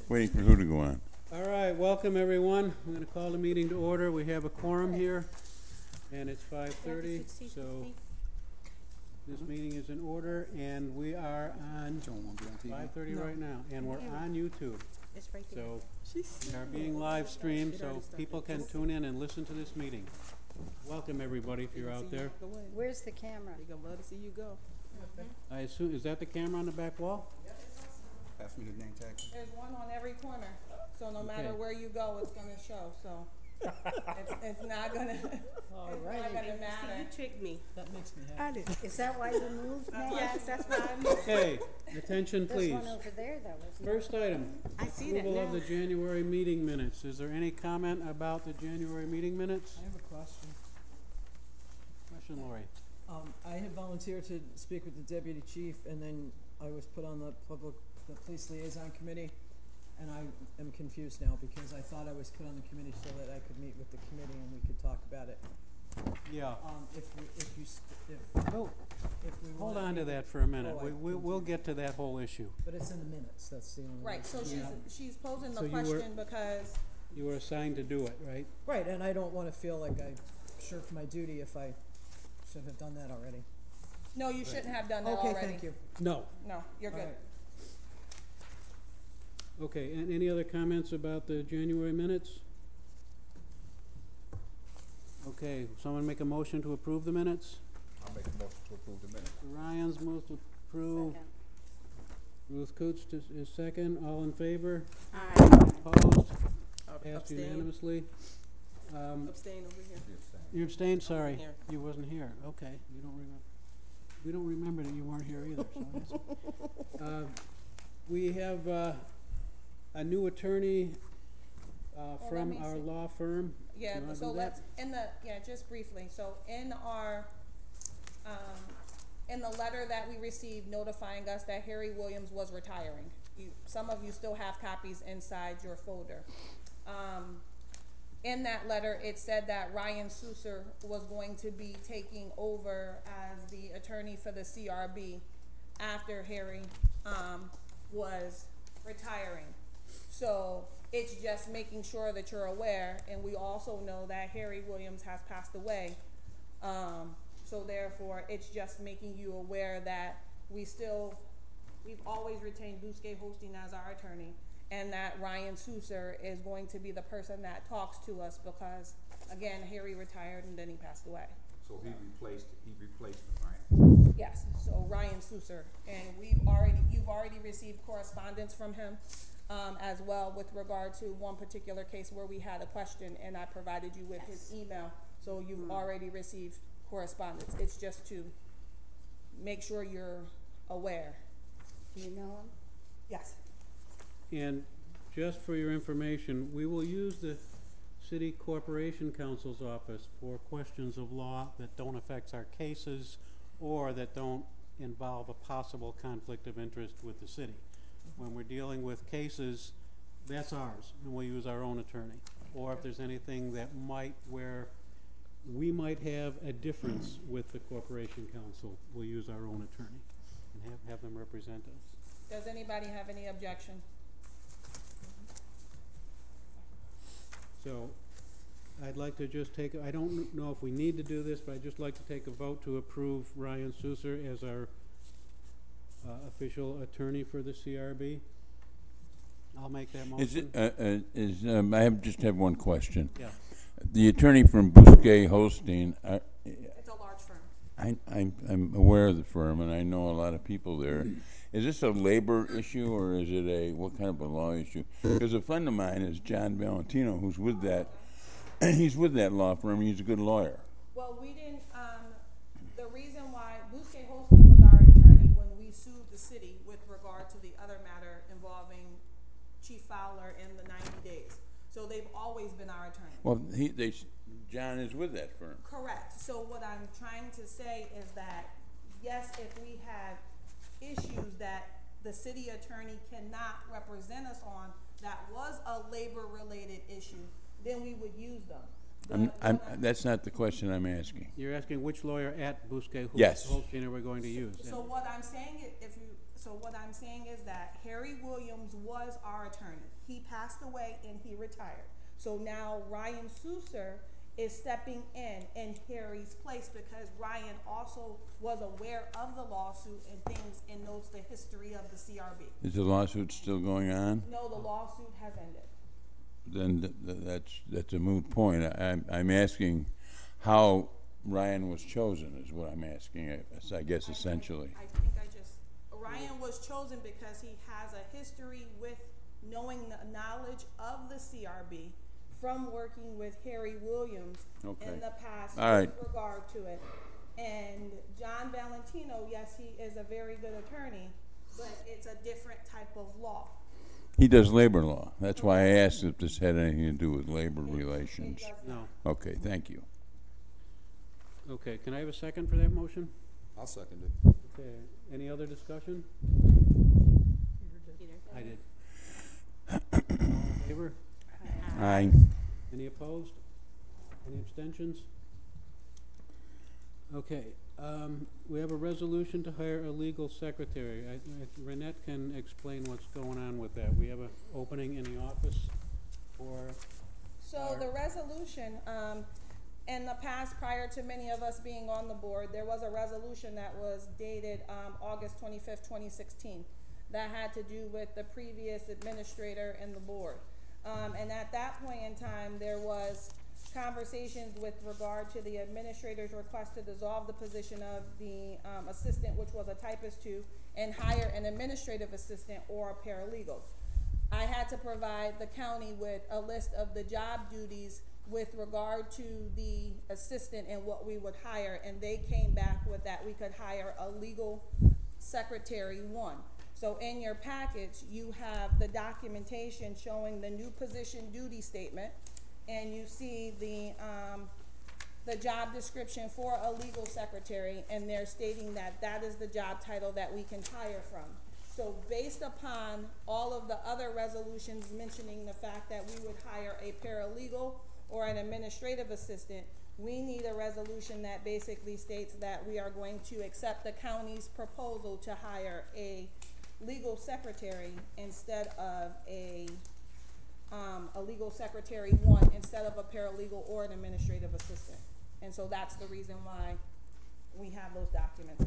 Waiting for who to go on? All right, welcome everyone. I'm going to call the meeting to order. We have a quorum here, and it's 5:30, so this meeting is in order, and we are on 5:30 right now, and we're on YouTube. It's right there. So we are being live streamed, so people can tune in and listen to this meeting. Welcome everybody if you're out there. Where's the camera? They're gonna love to see you go. I assume, is that the camera on the back wall? Pass me the name tag. There's one on every corner, so no matter Okay. where you go, it's gonna show, so. It's not gonna, it's not gonna matter. You tricked me. That makes me happy. I did. Is that why you moved now? Yes, that's fine. Okay, attention There's please. one over there that was. First item, I see that approval of now. the January meeting minutes. Is there any comment about the January meeting minutes? I have a question. Question, Lori. I had volunteered to speak with the deputy chief, and then I was put on the police liaison committee, and I am confused now because I thought I was put on the committee so that I could meet with the committee and we could talk about it. Yeah. Oh, If we hold wanna on to meet- that for a minute. Oh, We'll get to that whole issue. But it's in the minutes, that's the only. Right, so reason. she's posing So the you were- question because, You were assigned to do it, right? Right, and I don't wanna feel like I shirked my duty if I should have done that already. no, you shouldn't have done that Okay, already. thank you. No. No, you're All good. right. Okay, and any other comments about the January minutes? Okay, someone make a motion to approve the minutes? I'll make a motion to approve the minutes. Ryan's moved to approve. Second. Ruth Coots is second. All in favor? Aye. Opposed? Passed Abstain. unanimously. Abstain over here. You abstained? Sorry. here. You wasn't here. Okay, you don't remember. We don't remember that you weren't here either, so that's. We have, a new attorney, let from me our see. law firm. Yeah, You wanna so do that? let's, just briefly, so in our, in the letter that we received notifying us that Harry Williams was retiring, some of you still have copies inside your folder. In that letter, it said that Ryan Souser was going to be taking over as the attorney for the CRB after Harry, was retiring. So it's just making sure that you're aware, and we also know that Harry Williams has passed away. So therefore, it's just making you aware that we've always retained Bousquet Hosting as our attorney, and that Ryan Souser is going to be the person that talks to us because, again, Harry retired and then he passed away. So he replaced him, right? Yes, so Ryan Souser, and you've already received correspondence from him, as well with regard to one particular case where we had a question, and I provided you with his email, so you've already received correspondence. It's just to make sure you're aware. Do you know him? Yes. And just for your information, we will use the City Corporation Counsel's office for questions of law that don't affect our cases or that don't involve a possible conflict of interest with the city. When we're dealing with cases, that's ours, and we'll use our own attorney. Or if there's anything that where we might have a difference with the Corporation Counsel, we'll use our own attorney and have them represent us. Does anybody have any objection? So, I'd like to just I don't know if we need to do this, but I'd just like to take a vote to approve Ryan Souser as our official attorney for the CRB. I'll make that motion. I just have one question. Yeah. The attorney from Bousquet Hosting, It's a large firm. I'm aware of the firm and I know a lot of people there. Is this a labor issue or is it what kind of a law issue? Because a friend of mine is John Valentino, who's with that. He's with that law firm. He's a good lawyer. Well, we didn't, the reason why Bousquet Hosting was our attorney when we sued the city with regard to the other matter involving Chief Fowler in the 90 days. So they've always been our attorney. Well, John is with that firm. Correct. So what I'm trying to say is that, yes, if we have issues that the city attorney cannot represent us on, that was a labor-related issue, then we would use them. That's not the question I'm asking. You're asking which lawyer at Bousquet Yes. Hosting are we going to use? So what I'm saying is, So what I'm saying is that Harry Williams was our attorney. He passed away and he retired. So now Ryan Souser is stepping in Harry's place because Ryan also was aware of the lawsuit and things and knows the history of the CRB. Is the lawsuit still going on? No, the lawsuit has ended. Then that's a moot point. I'm asking how Ryan was chosen is what I'm asking, I guess, essentially. I think Ryan was chosen because he has a history with knowing the knowledge of the CRB from working with Harry Williams in the past with regard to it. And John Valentino, yes, he is a very good attorney, but it's a different type of law. He does labor law. That's why I asked if this had anything to do with labor relations. It does No. not. Okay, thank you. Okay, can I have a second for that motion? I'll second it. Okay, any other discussion? I did. All in favor? Aye. Any opposed? Any abstentions? Okay, we have a resolution to hire a legal secretary. Renette can explain what's going on with that. We have an opening in the office for, So the resolution, in the past, prior to many of us being on the board, there was a resolution that was dated August 25th, 2016, that had to do with the previous administrator and the board. And at that point in time, there was conversations with regard to the administrator's request to dissolve the position of the assistant, which was a typist 2, and hire an administrative assistant or a paralegal. I had to provide the county with a list of the job duties with regard to the assistant and what we would hire, and they came back with that we could hire a legal secretary 1. So in your package, you have the documentation showing the new position duty statement, and you see the job description for a legal secretary, and they're stating that that is the job title that we can hire from. So based upon all of the other resolutions mentioning the fact that we would hire a paralegal or an administrative assistant, we need a resolution that basically states that we are going to accept the county's proposal to hire a legal secretary instead of a legal secretary 1 instead of a paralegal or an administrative assistant. And so that's the reason why we have those documents.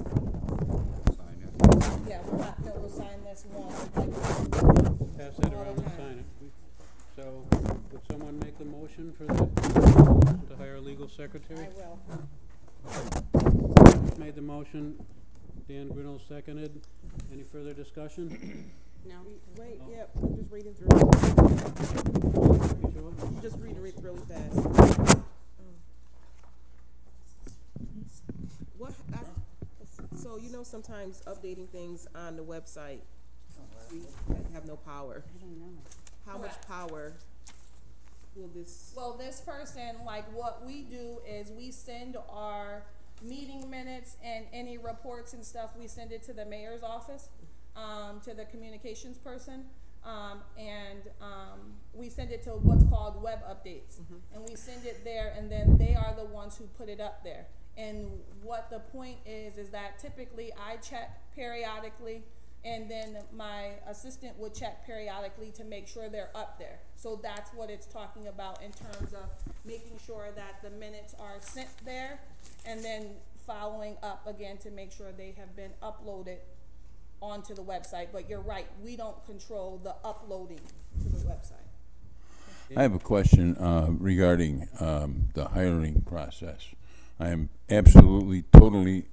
Sign it. Yeah, we'll sign this one. pass that around and sign it. So, would someone make the motion for that, to hire a legal secretary? I will. Made the motion, Dan Grinnell seconded. Any further discussion? No. Wait, Oh. yep, I'm just reading through. You sure? Just reading it really fast. What, so you know sometimes updating things on the website, we have no power. I don't know. How much Correct. power will this? Well, this person, like what we do is we send our meeting minutes and any reports and stuff, we send it to the mayor's office, to the communications person, and we send it to what's called web updates. And we send it there, and then they are the ones who put it up there. And what the point is that typically I check periodically, and then my assistant would check periodically to make sure they're up there. So that's what it's talking about in terms of making sure that the minutes are sent there, and then following up again to make sure they have been uploaded onto the website. But you're right, we don't control the uploading to the website. I have a question regarding the hiring process. I am absolutely, totally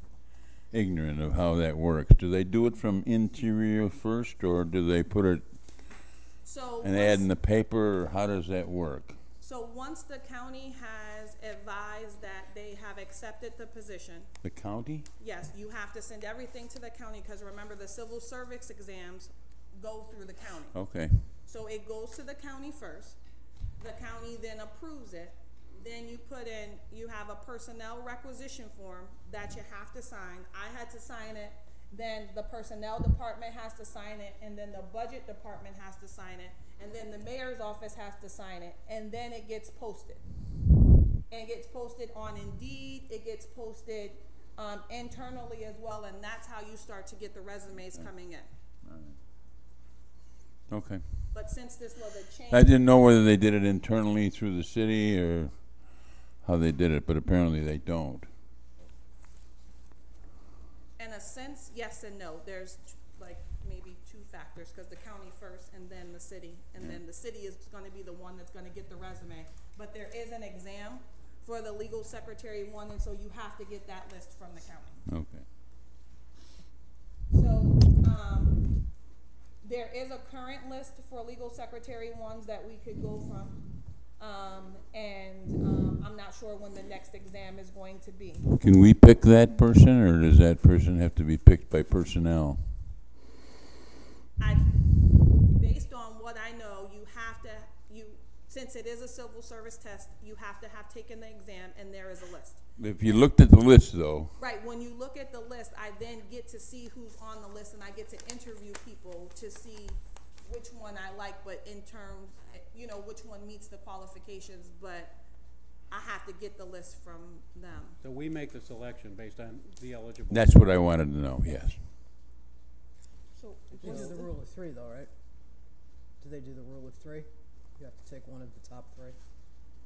ignorant of how that works. Do they do it from interior first, or do they put it So an ad in the paper, or how does that work? So once the county has advised that they have accepted the position, The county? yes, you have to send everything to the county, because remember the civil service exams go through the county. Okay. So it goes to the county first. The county then approves it. Then you put in, you have a personnel requisition form that you have to sign. I had to sign it. Then the personnel department has to sign it, and then the budget department has to sign it, and then the mayor's office has to sign it, and then it gets posted. And it gets posted on Indeed, it gets posted internally as well, and that's how you start to get the resumes coming in. Okay. But since this was a change. I didn't know whether they did it internally through the city or how they did it, but apparently they don't. In a sense, yes and no. There's like maybe two factors, because the county first and then the city, and then the city is gonna be the one that's gonna get the resume. But there is an exam for the legal secretary one, and so you have to get that list from the county. Okay. So, there is a current list for legal secretary ones that we could go from. I'm not sure when the next exam is going to be. Can we pick that person, or does that person have to be picked by personnel? Based on what I know, since it is a civil service test, you have to have taken the exam, and there is a list. If you looked at the list, though. Right, when you look at the list, I then get to see who's on the list, and I get to interview people to see which one I like, but in terms, which one meets the qualifications, but I have to get the list from them. So we make the selection based on the eligible. That's what I wanted to know, yes. So, They do the rule of three though, right? Do they do the rule of three? You have to take one of the top three.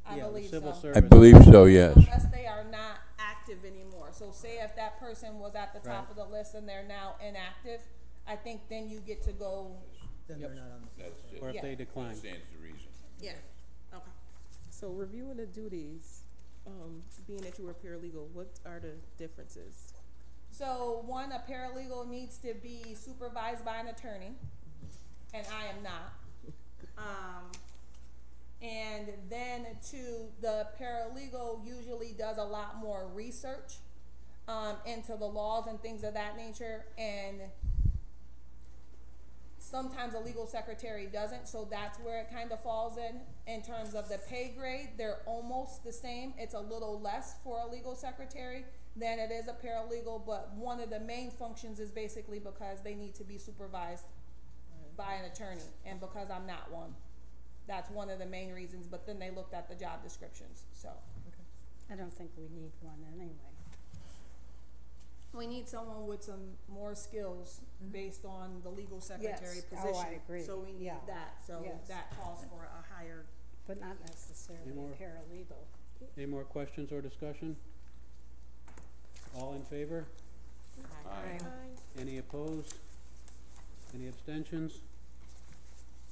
I Yeah, the believe civil so. service. I believe so, yes. Unless they are not active anymore. So say if that person was at the top Right. of the list and they're now inactive, I think then you get to go, Then Yep. they're not on the. That's it. Or if Yeah. they decline. Stands to reason. yeah, okay. so reviewing the duties, being that you were paralegal, what are the differences? So one, a paralegal needs to be supervised by an attorney, and I am not. And then two, the paralegal usually does a lot more research into the laws and things of that nature, and sometimes a legal secretary doesn't, so that's where it kind of falls in terms of the pay grade. They're almost the same. It's a little less for a legal secretary than it is a paralegal, but one of the main functions is basically because they need to be supervised by an attorney, and because I'm not one. That's one of the main reasons, but then they looked at the job descriptions, so. I don't think we need one anyway. We need someone with some more skills based on the legal secretary Yes. position. Oh, I agree. So we need Yeah. that, so Yes. that calls for a higher. But not necessarily Any more? paralegal. Any more questions or discussion? All in favor? Aye. Any opposed? Any abstentions?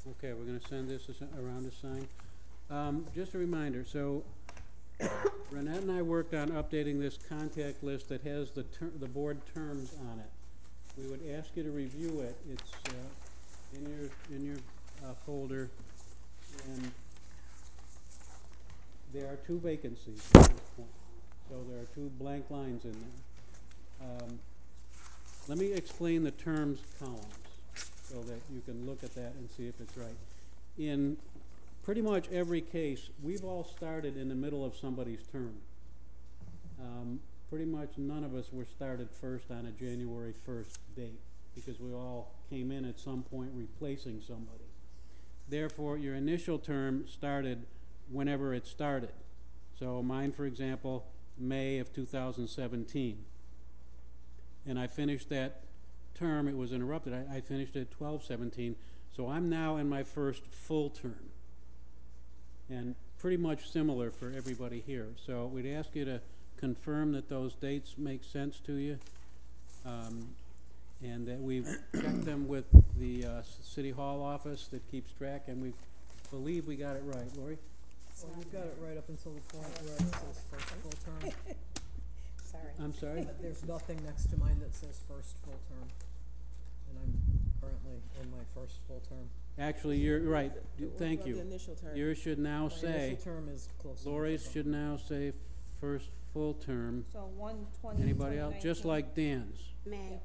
Okay, we're gonna send this around to sign. Just a reminder, so Renette and I worked on updating this contact list that has the board terms on it. We would ask you to review it. It's in your folder, and there are 2 vacancies at this point. So there are 2 blank lines in there. Let me explain the terms columns so that you can look at that and see if it's right. In pretty much every case, we've all started in the middle of somebody's term. Pretty much none of us were started first on a January 1st date, because we all came in at some point replacing somebody. Therefore, your initial term started whenever it started. So mine, for example, May of 2017. And I finished that term, it was interrupted, I finished at 12/17, so I'm now in my first full term. And pretty much similar for everybody here. So we'd ask you to confirm that those dates make sense to you, and that we've checked them with the City Hall office that keeps track, and we believe we got it right. Lori? Well, you've got it right up until the point where it says first full term. Sorry. I'm sorry? But there's nothing next to mine that says first full term. And I'm currently in my first full term. Actually, you're right. Thank What about you. the initial term? Yours should now My say, initial term is close. to Lori's the should now say first full term. So 1/20. Anybody else? Just like Dan's. May,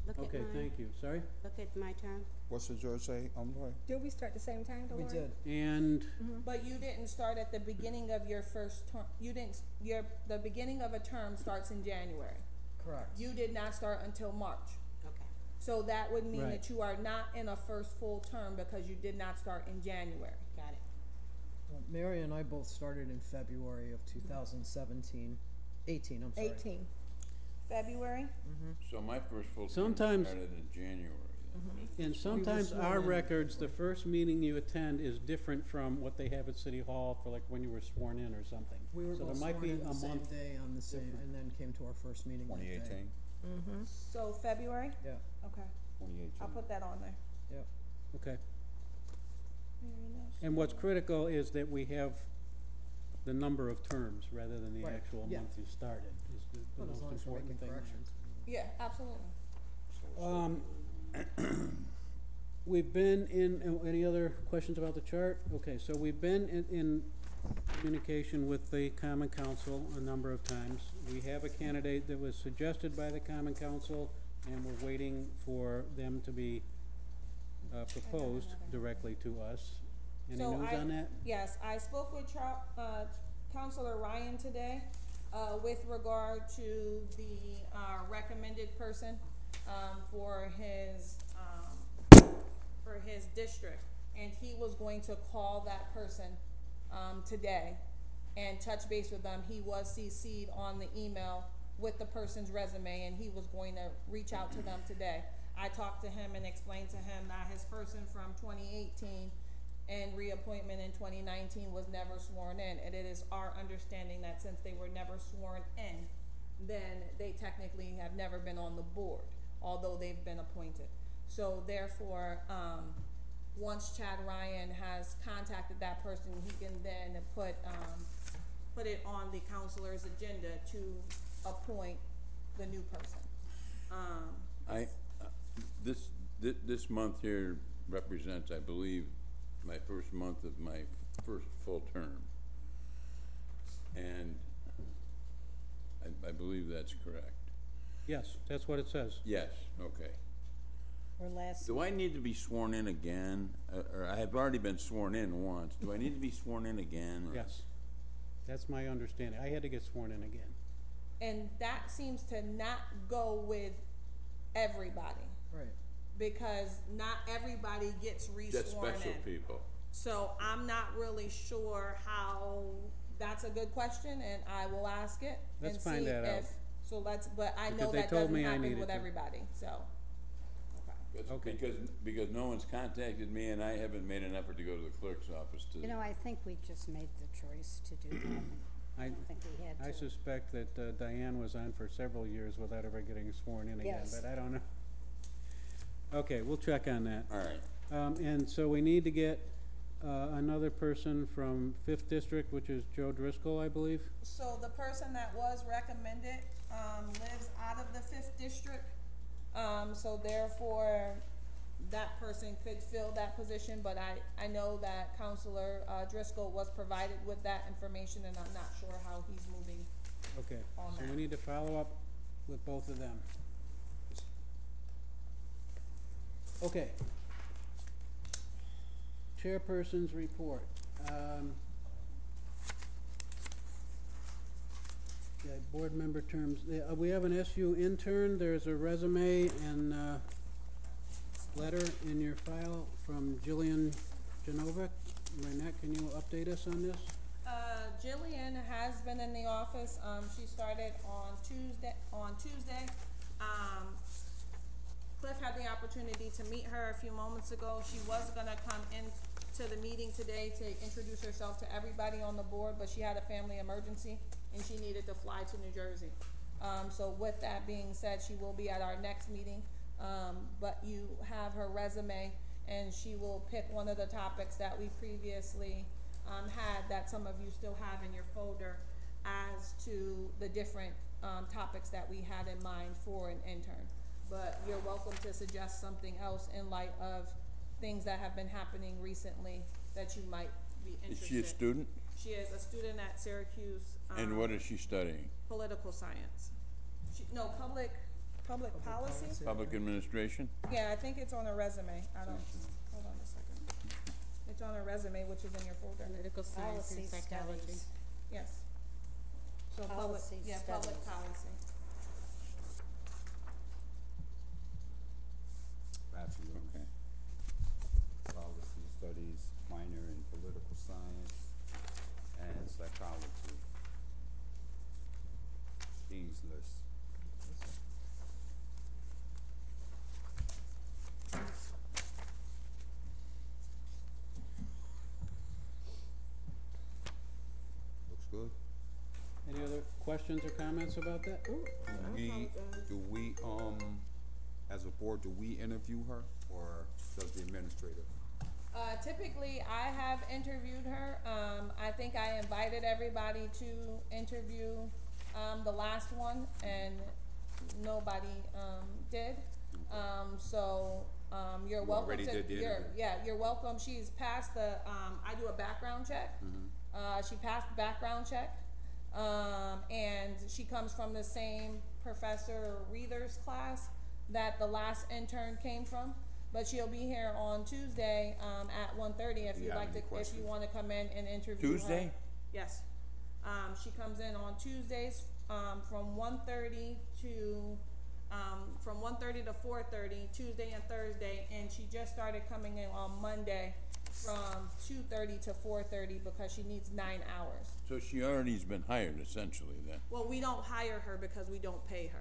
look at Okay, mine. thank you. Sorry? Look at my term. What's the George say? Lori? Did we start the same time, We Dolores? did. And But you didn't start at the beginning of your first term. You didn't, the beginning of a term starts in January. Correct. You did not start until March. Okay. So that would mean Right. that you are not in a first full term because you did not start in January. Got it. Well, Mary and I both started in February of 2017. 18, I'm sorry. 18. February? So my first full term Sometimes- started in January. then. And sometimes sworn our in records, the first meeting you attend is different from what they have at City Hall for like when you were sworn in or something. We were So both there might sworn be in a the same month. day on the same, different. and then came to our first meeting that day. 2018. So February? Yeah, Okay, 2018. I'll put that on there. yep. Okay. Very nice. And what's critical is that we have the number of terms rather than the Right, actual yeah. month you started is the But as most long as we're important making thing. corrections. Yeah, absolutely. We've been in, any other questions about the chart? Okay, so we've been in communication with the Common Council a number of times. We have a candidate that was suggested by the Common Council, and we're waiting for them to be proposed directly to us. Any So news on that? Yes, I spoke with Counselor Ryan today, with regard to the, recommended person, for his district. And he was going to call that person, today and touch base with them. He was CC'd on the email with the person's resume, and he was going to reach out to them today. I talked to him and explained to him that his person from 2018 and reappointment in 2019 was never sworn in, and it is our understanding that since they were never sworn in, then they technically have never been on the board, although they've been appointed. So therefore, once Chad Ryan has contacted that person, he can then put it on the counselor's agenda to appoint the new person. This month here represents, I believe, my first month of my first full term. And I believe that's correct. Yes, that's what it says. Yes, okay. Or last, Do I need to be sworn in again? Or I have already been sworn in once. Do I need to be sworn in again? or- Yes. That's my understanding. I had to get sworn in again. And that seems to not go with everybody, Right. because not everybody gets Just re-sworn special in. people. So I'm not really sure how, that's a good question, and I will ask it and Let's see find that out. if, so let's, but I know Because they that told doesn't me I happen needed with to. everybody, so. Okay. It's Okay. Because no one's contacted me and I haven't made an effort to go to the clerk's office to. you know, I think we just made the choice to do that. I don't think we had to. I suspect that Diane was on for several years without ever getting sworn in again, Yes. but I don't know. Okay, we'll check on that. All right. And so we need to get another person from Fifth District, which is Joe Driscoll, I believe. So the person that was recommended, lives out of the 5th district. So therefore, that person could fill that position, but I know that Counselor, Driscoll was provided with that information, and I'm not sure how he's moving. Okay, On so that. we need to follow up with both of them. Okay. Chairperson's report. Yeah, board member terms, we have an SU intern, there's a resume and, letter in your file from Jillian Genovic. Lynette, can you update us on this? Jillian has been in the office. She started on Tuesday. Cliff had the opportunity to meet her a few moments ago. She was gonna come into the meeting today to introduce herself to everybody on the board, but she had a family emergency and she needed to fly to New Jersey. So with that being said, she will be at our next meeting. But you have her resume, and she will pick one of the topics that we previously had, that some of you still have in your folder, as to the different topics that we had in mind for an intern. But you're welcome to suggest something else in light of things that have been happening recently that you might be Is interested. she a student? She is a student at Syracuse. And what is she studying? Political science. Public policy? Public administration? Yeah, I think it's on her resume. I don't, hold on a second. It's on her resume, which is in your folder. Political science and psychology. Yes. So public, Policy yeah, public studies. policy. Bachelor Okay. policy studies, minor in political science and psychology. Dean's list. questions or comments about that? Do we, as a board, do we interview her, or does the administrator? Typically, I have interviewed her. I think I invited everybody to interview the last one, and nobody did. You're welcome already to. did the interview. You're welcome. She's passed the. I do a background check. She passed the background check, and she comes from the same Professor Reether's class that the last intern came from. But she'll be here on Tuesday at 1:30 if you you'd have like any to. If questions. you want to come in and interview Tuesday? her. Yes. She comes in on Tuesdays from 1:30 to 4:30, Tuesday and Thursday, and she just started coming in on Monday from 2:30 to 4:30 because she needs 9 hours. So she already's been hired, essentially, then. Well, we don't hire her because we don't pay her.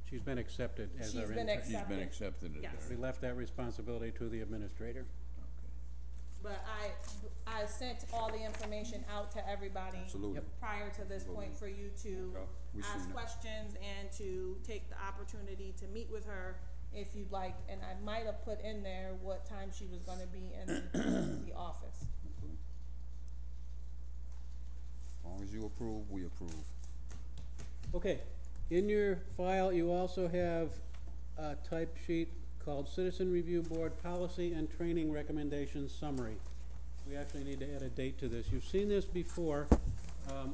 She's been accepted as She's our been intern. She's been accepted as Yes. our. We left that responsibility to the administrator. But I sent all the information out to everybody Absolutely. prior to this point for you to Okay. We ask seen it. questions and to take the opportunity to meet with her if you'd like. And I might have put in there what time she was gonna be in the office. As long as you approve, we approve. Okay, in your file, you also have a type sheet called Citizen Review Board Policy and Training Recommendations Summary. We actually need to add a date to this. You've seen this before.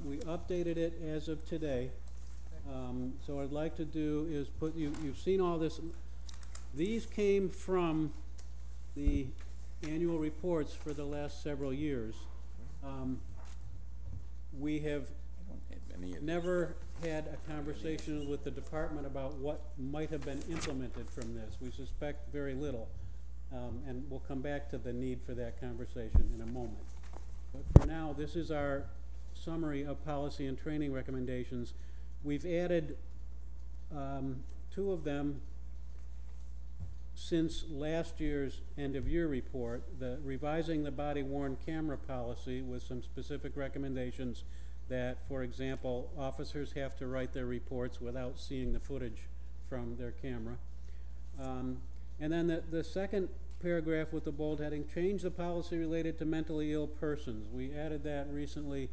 We updated it as of today. So what I'd like to do is you've seen all this. These came from the annual reports for the last several years. We have never had a conversation with the department about what might have been implemented from this. We suspect very little, and we'll come back to the need for that conversation in a moment. But for now, this is our summary of policy and training recommendations. We've added 2 of them since last year's end-of-year report, the revising the body-worn camera policy with some specific recommendations that, for example, officers have to write their reports without seeing the footage from their camera. And then the second paragraph with the bold heading, change the policy related to mentally ill persons. We added that recently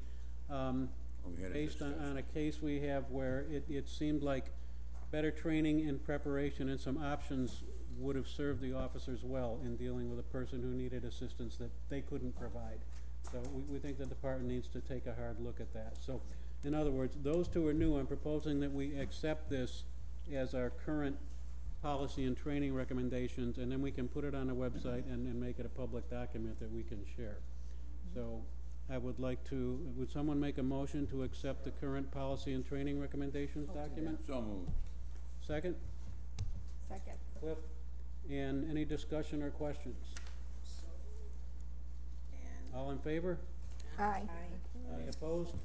based on a case we have where it seemed like better training and preparation and some options would have served the officers well in dealing with a person who needed assistance that they couldn't provide. So we think the department needs to take a hard look at that. So, in other words, those 2 are new. I'm proposing that we accept this as our current policy and training recommendations, and then we can put it on the website and make it a public document that we can share. So I would like to, would someone make a motion to accept the current policy and training recommendations document? So moved. Second? Second. Cliff? And any discussion or questions? All in favor? Aye. Aye. Opposed?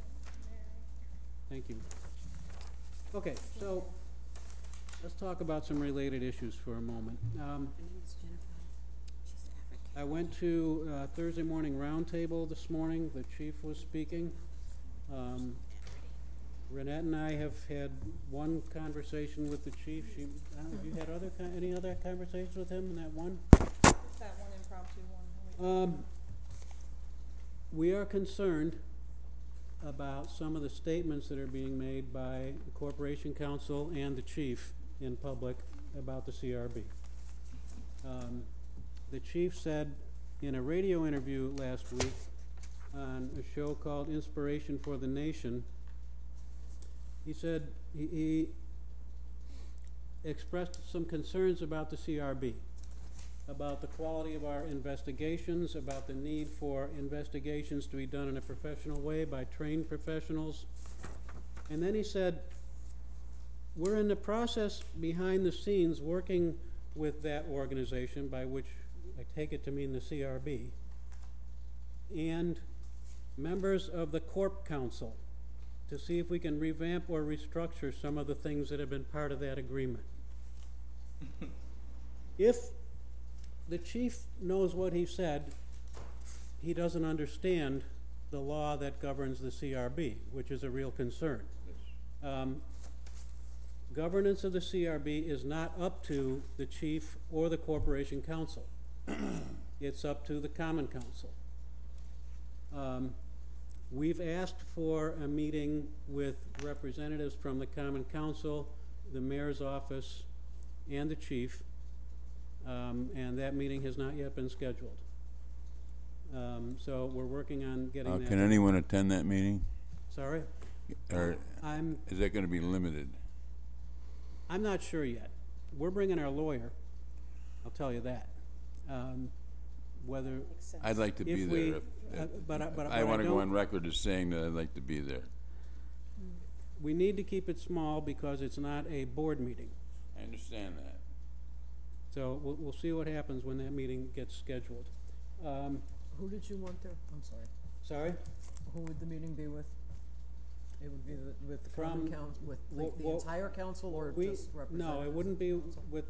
Thank you. Okay, so let's talk about some related issues for a moment. Her name is Jennifer. She's African. I went to Thursday morning roundtable this morning. The chief was speaking. Renette and I have had one conversation with the chief. Have you had any other conversations with him in that one? Just that one impromptu one. We are concerned about some of the statements that are being made by the Corporation Counsel and the chief in public about the CRB. The chief said in a radio interview last week on a show called Inspiration for the Nation, he said he expressed some concerns about the CRB, about the quality of our investigations, about the need for investigations to be done in a professional way by trained professionals. And then he said, we're in the process behind the scenes working with that organization, by which I take it to mean the CRB, and members of the Corp Council to see if we can revamp or restructure some of the things that have been part of that agreement. If the chief knows what he said, he doesn't understand the law that governs the CRB, which is a real concern. Governance of the CRB is not up to the chief or the corporation council. It's up to the common council. We've asked for a meeting with representatives from the common council, the mayor's office, and the chief, and that meeting has not yet been scheduled. So we're working on getting that. Can anyone attend that meeting? Sorry? Or is that going to be limited? I'm not sure yet. We're bringing our lawyer, I'll tell you that. Whether, Makes sense. I'd like to be if there. we, but I want to go don't- on record as saying that I'd like to be there. we need to keep it small because it's not a board meeting. I understand that. So we'll see what happens when that meeting gets scheduled. Who did you want there? I'm sorry. Sorry? Who would the meeting be with? It would be with the common From- council, with Well, the entire council, or just representatives? No, it wouldn't be with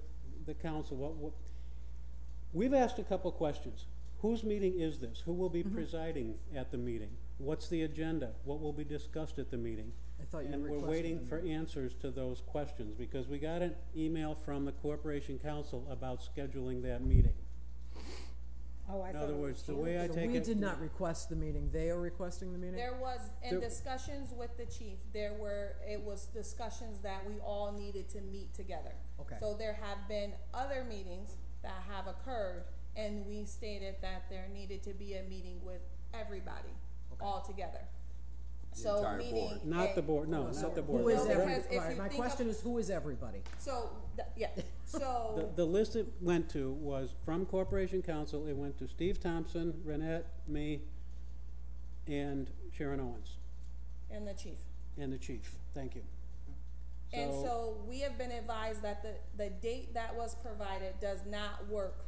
the council. We've asked a couple questions. Whose meeting is this? Who will be presiding at the meeting? What's the agenda? What will be discussed at the meeting? I thought you And we're requested waiting them. for answers to those questions, because we got an email from the corporation council about scheduling that meeting. Oh, I In thought other it words, was the you. way I So take we it. did not request the meeting, they are requesting the meeting? There was, in There- discussions with the chief, it was discussions that we all needed to meet together. Okay. So there have been other meetings that have occurred, and we stated that there needed to be a meeting with everybody, all together. So entire meaning. board. Not the board, no, So not the board. who is No, every, because if all right, you my think of- question is, who is everybody? So, yeah, so. The list it went to was from Corporation Council. It went to Steve Thompson, Renette, me, and Sharon Owens, And the chief. and the chief. Thank you. And so we have been advised that the date that was provided does not work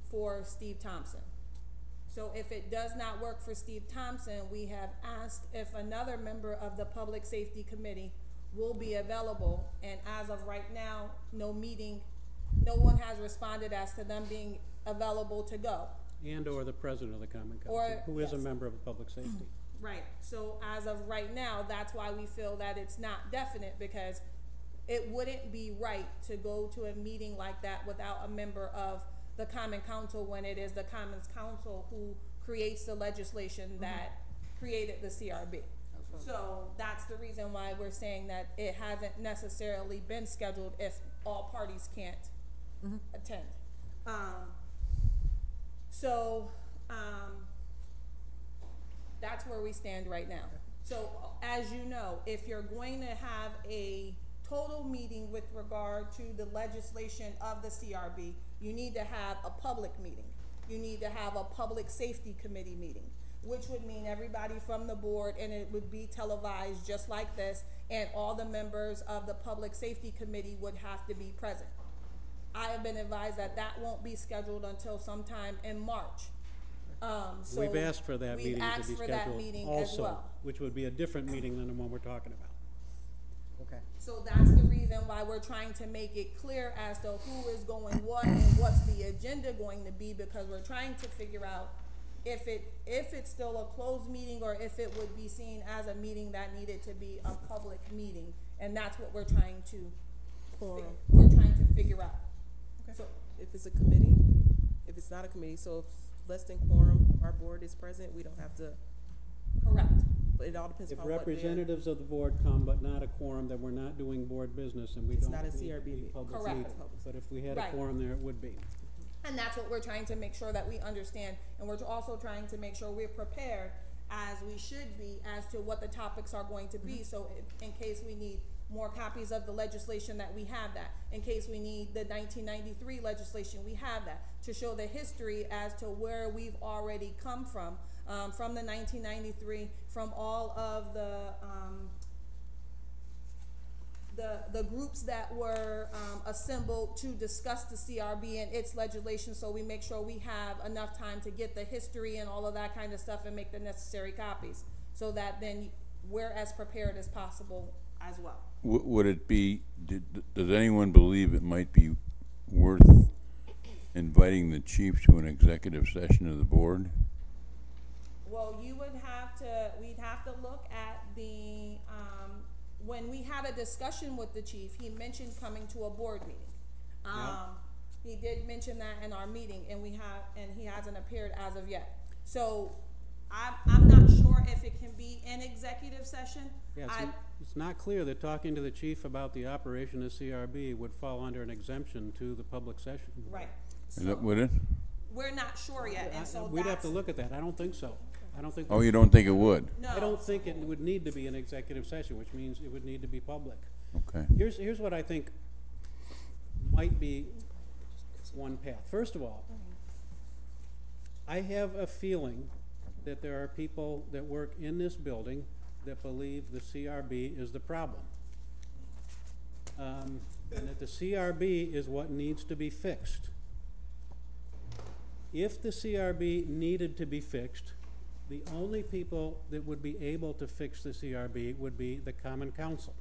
for Steve Thompson. So if it does not work for Steve Thompson, we have asked if another member of the Public Safety Committee will be available. And as of right now, no one has responded as to them being available to go. And/or the president of the Common Or- Council, who is a yes. member of public safety. Right, so as of right now, that's why we feel that it's not definite, because it wouldn't be right to go to a meeting like that without a member of the Common Council, when it is the Commons Council who creates the legislation that created the CRB. So that's the reason why we're saying that it hasn't necessarily been scheduled if all parties can't attend. That's where we stand right now. So as you know, if you're going to have a total meeting with regard to the legislation of the CRB, you need to have a public meeting. You need to have a public safety committee meeting, which would mean everybody from the board, and it would be televised just like this, and all the members of the public safety committee would have to be present. I have been advised that that won't be scheduled until sometime in March. So We've asked for that we've meeting to asked be for that scheduled meeting as also, well. which would be a different meeting than the one we're talking about. Okay. So that's the reason why we're trying to make it clear as to who is going what and what's the agenda going to be, because we're trying to figure out if it's still a closed meeting, or if it would be seen as a meeting that needed to be a public meeting, and that's what we're trying to figure out. Okay. So If it's a committee, if it's not a committee, so if less than quorum of our board is present, we don't have to, correct. but it all depends If upon what they're. representatives of the board come but not a quorum, then we're not doing board business, and we It's don't not a need to CRB be meeting. public Correct. meeting. But if we had a Right. quorum there, it would be. And that's what we're trying to make sure that we understand, and we're also trying to make sure we're prepared as we should be as to what the topics are going to be. So in case we need more copies of the legislation, that we have that. In case we need the 1993 legislation, we have that, to show the history as to where we've already come from the 1993, from all of the groups that were assembled to discuss the CRB and its legislation, so we make sure we have enough time to get the history and all of that kind of stuff and make the necessary copies, so that then we're as prepared as possible as well. Would it be, does anyone believe it might be worth inviting the chief to an executive session of the board? Well, we'd have to look at the when we had a discussion with the chief, he mentioned coming to a board meeting. He did mention that in our meeting, and he hasn't appeared as of yet. So I'm not sure if it can be an executive session. Yeah, it's not clear that talking to the chief about the operation of CRB would fall under an exemption to the public session. Right. Is that what it? We're not sure yet, and so We'd have to look at that. I don't think so. I don't think. Oh, you don't think it would? No. I don't think it would need to be an executive session, which means it would need to be public. Okay. Here's what I think might be one path. First of all, I have a feeling that there are people that work in this building that believe the CRB is the problem. And that the CRB is what needs to be fixed. If the CRB needed to be fixed, the only people that would be able to fix the CRB would be the Common Council,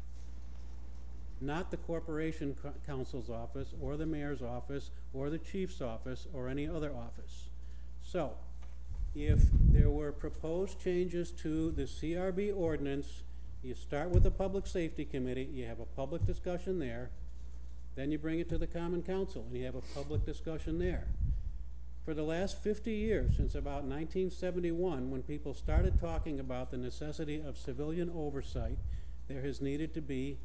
not the Corporation Counsel's office or the Mayor's office or the Chief's office or any other office. So, if there were proposed changes to the CRB ordinance, you start with the Public Safety Committee, you have a public discussion there, then you bring it to the Common Council and you have a public discussion there. For the last 50 years, since about 1971, when people started talking about the necessity of civilian oversight, there has needed to be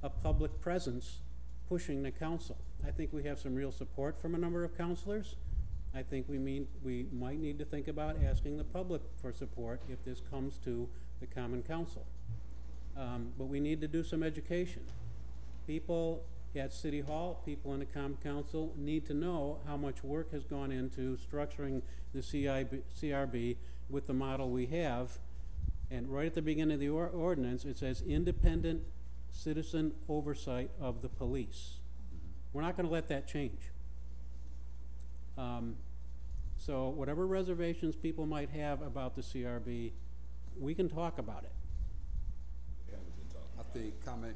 a public presence pushing the council. I think we have some real support from a number of councilors. I think we might need to think about asking the public for support if this comes to the Common Council. But we need to do some education. People at City Hall, people in the Common Council need to know how much work has gone into structuring the CRB with the model we have. And right at the beginning of the ordinance, it says independent citizen oversight of the police. We're not going to let that change. So whatever reservations people might have about the CRB, we can talk about it. I think, comment?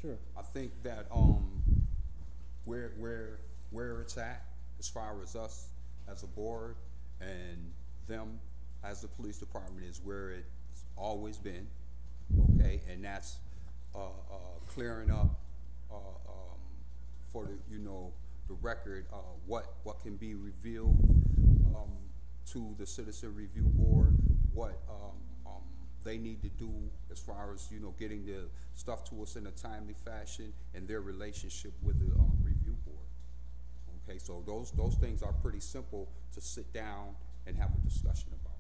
Sure. I think that, where it's at, as far as us as a board and them as the police department, is where it's always been, okay? And that's, clearing up, for the, the record, what can be revealed, to the Citizen Review Board, what, they need to do as far as, getting the stuff to us in a timely fashion, and their relationship with the review board. Okay, so those things are pretty simple to sit down and have a discussion about.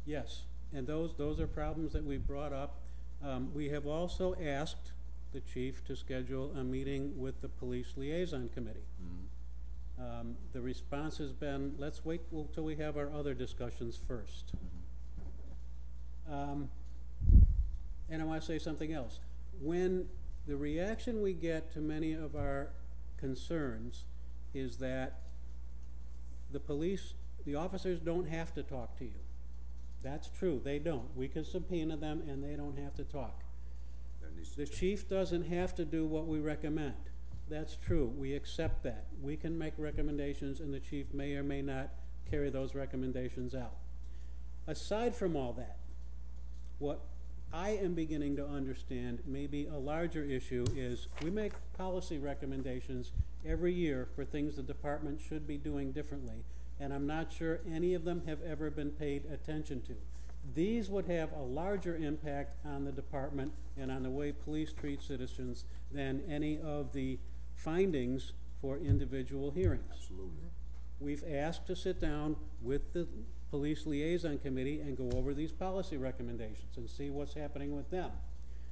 Yes, and those are problems that we brought up. We have also asked the chief to schedule a meeting with the Police Liaison Committee. Mm-hmm. The response has been, let's wait till we have our other discussions first. And I want to say something else. When the reaction we get to many of our concerns is that the officers don't have to talk to you. That's true, they don't. We can subpoena them and they don't have to talk. The chief doesn't have to do what we recommend. That's true, we accept that. We can make recommendations and the chief may or may not carry those recommendations out. Aside from all that, what I am beginning to understand maybe a larger issue is we make policy recommendations every year for things the department should be doing differently, and I'm not sure any of them have ever been paid attention to. These would have a larger impact on the department and on the way police treat citizens than any of the findings for individual hearings. Absolutely. We've asked to sit down with the Police Liaison Committee and go over these policy recommendations and see what's happening with them.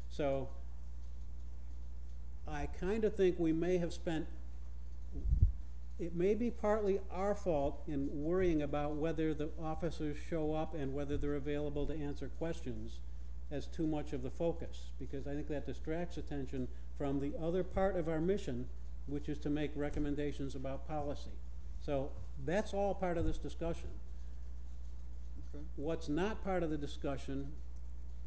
So I kind of think we may have spent, it may be partly our fault in worrying about whether the officers show up and whether they're available to answer questions as too much of the focus, because I think that distracts attention from the other part of our mission, which is to make recommendations about policy. So that's all part of this discussion. Okay. What's not part of the discussion,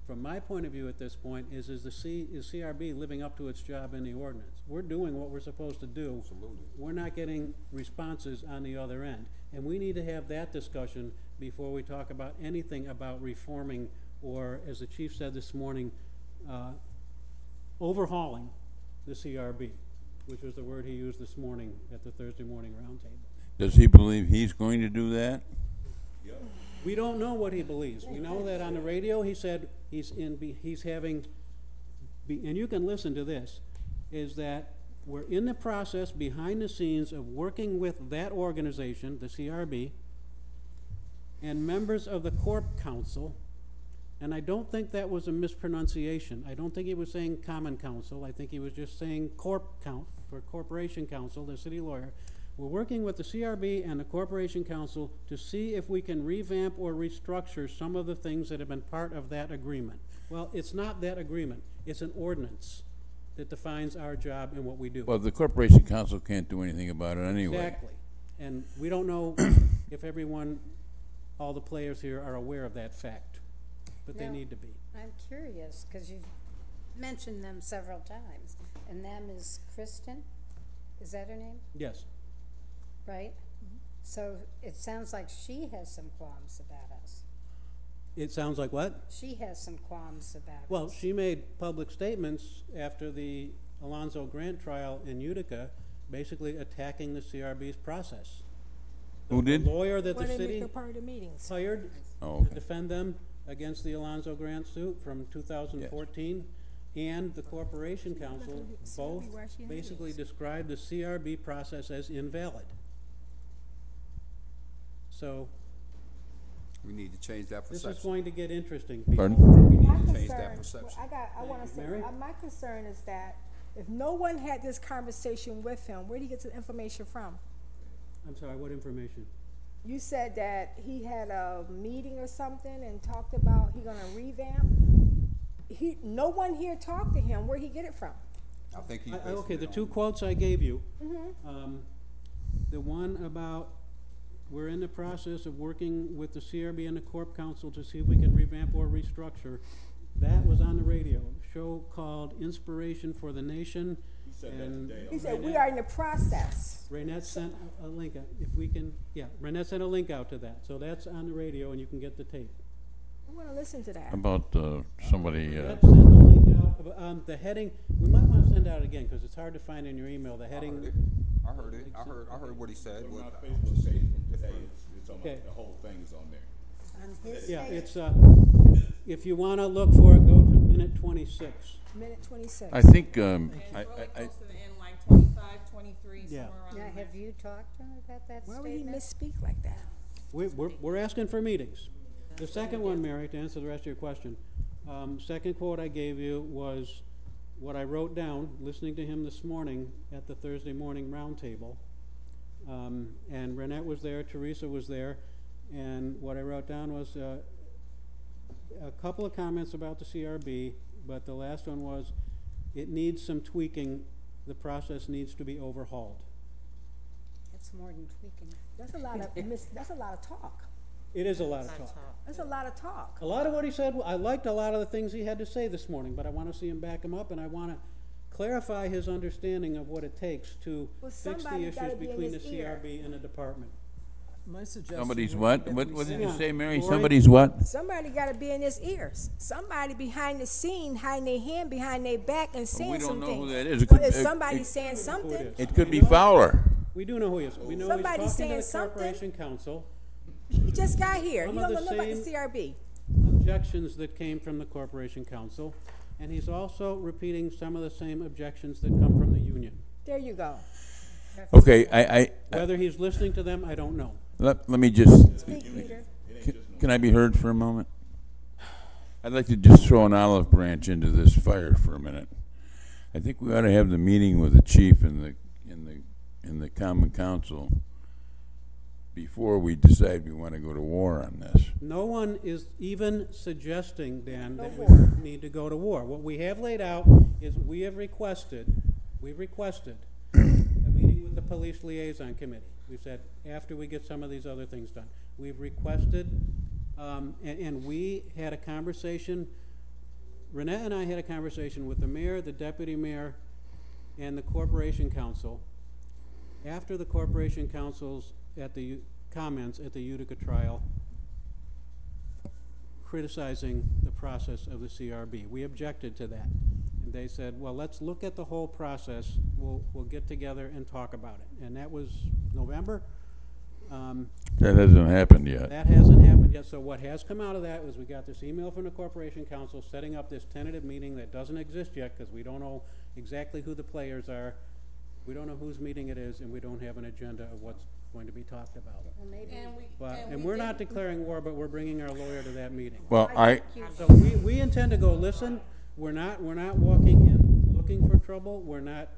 from my point of view at this point, is the CRB living up to its job in the ordinance? We're doing what we're supposed to do. Absolutely. We're not getting responses on the other end. And we need to have that discussion before we talk about anything about reforming or, as the chief said this morning, overhauling the CRB, which was the word he used this morning at the Thursday morning roundtable. Does he believe he's going to do that? We don't know what he believes. We know that on the radio he said he's having, and you can listen to this, is that we're in the process behind the scenes of working with that organization, the CRB, and members of the Corp Council, and I don't think that was a mispronunciation. I don't think he was saying Common Council. I think he was just saying Corporation Council, the city lawyer. We're working with the CRB and the Corporation Council to see if we can revamp or restructure some of the things that have been part of that agreement. Well, it's not that agreement. It's an ordinance that defines our job and what we do. Well, the Corporation Council can't do anything about it anyway. Exactly. And we don't know if everyone, all the players here are aware of that fact, but they Now, need to be. I'm curious, because you've mentioned them several times, and them is Kristen? Is that her name? Yes. Right? So it sounds like she has some qualms about us. It sounds like what? She has some qualms about us. Well, she made public statements after the Alonzo Grant trial in Utica, basically attacking the CRB's process. Who did? The lawyer that Why the they make city her part of the meetings? hired Oh, to defend them against the Alonzo Grant suit from 2014, and the Corporation Council both basically described the CRB process as invalid. So We need to change that this perception. is going to get interesting, people. pardon? We need My to change concern, that perception. I wanna say, Mary? my concern is that if no one had this conversation with him, where did he get the information from? I'm sorry, what information? You said that he had a meeting or something and talked about he gonna revamp. No one here talked to him. Where'd he get it from? I think he's Okay, the basing it two on- quotes I gave you, the one about we're in the process of working with the CRB and the Corp Council to see if we can revamp or restructure, that was on the radio, a show called Inspiration for the Nation. And He said, we are in the process. Raynette sent a link out, if we can, yeah, Raynette sent a link out to that, so that's on the radio and you can get the tape. I wanna listen to that. About somebody, Raynette sent a link out, the heading, we might want to send out again, because it's hard to find in your email, the I heard heading. it. I heard it. I heard what he said. On my What- Facebook page today, it's on Okay. the whole thing is on there. On his Yeah, page? it's, if you want to look for it, go to minute 26. Minute 26. I think, It's really I, close to the end, like 25, 23, Yeah. somewhere around Now, there. have you talked to him about that Why would he statement? misspeak like that? We're asking for meetings. The second one, Mary, to answer the rest of your question, second quote I gave you was what I wrote down, listening to him this morning at the Thursday morning roundtable. And Renette was there, Teresa was there, and what I wrote down was a couple of comments about the CRB, but the last one was, it needs some tweaking, the process needs to be overhauled. It's more than tweaking. That's a lot of, that's a lot of talk. It is a lot of talk. That's a lot of talk. A lot of what he said, I liked a lot of the things he had to say this morning, but I want to see him back him up, and I want to clarify his understanding of what it takes to Well, fix the somebody issues gotta be in between the his ear. CRB and the department. My suggestion. somebody's would what? be that What we did send- you Yeah. say, Mary? Lori? Somebody's what? Somebody gotta be in his ears. Somebody behind the scene, hiding their hand behind their back and saying We don't some know things. who that is. It Well, could- if it- somebody's it- saying something, is. It could be Fowler. We do know who he is. We know Somebody he's talking to saying the something. Corporation Council. he just got here. Some He of don't the know about the same- CRB. Objections that came from the Corporation Council, and he's also repeating some of the same objections that come from the union. There you go. Okay, I Whether he's listening to them, I don't know. let me just, Speak, Peter. can I be heard for a moment? I'd like to just throw an olive branch into this fire for a minute. I think we ought to have the meeting with the chief and the common council before we decide we want to go to war on this. No one is even suggesting, Dan, No that war. we need to go to war. What we have laid out is we've requested a meeting with the police liaison committee. We said, after we get some of these other things done. We've requested, and we had a conversation, Renette and I had a conversation with the mayor, the deputy mayor, and the Corporation Council. After the Corporation Council's comments at the Utica trial, criticizing the process of the CRB. We objected to that. And they said, well, let's look at the whole process. We'll get together and talk about it. And that was November. That hasn't happened yet. That hasn't happened yet. So what has come out of that was we got this email from the Corporation Council setting up this tentative meeting that doesn't exist yet because we don't know exactly who the players are. We don't know whose meeting it is, and we don't have an agenda of what's going to be talked about. Well, maybe. And we're not declaring war, but we're bringing our lawyer to that meeting. Well, So we intend to go listen. We're not walking in looking for trouble. We're not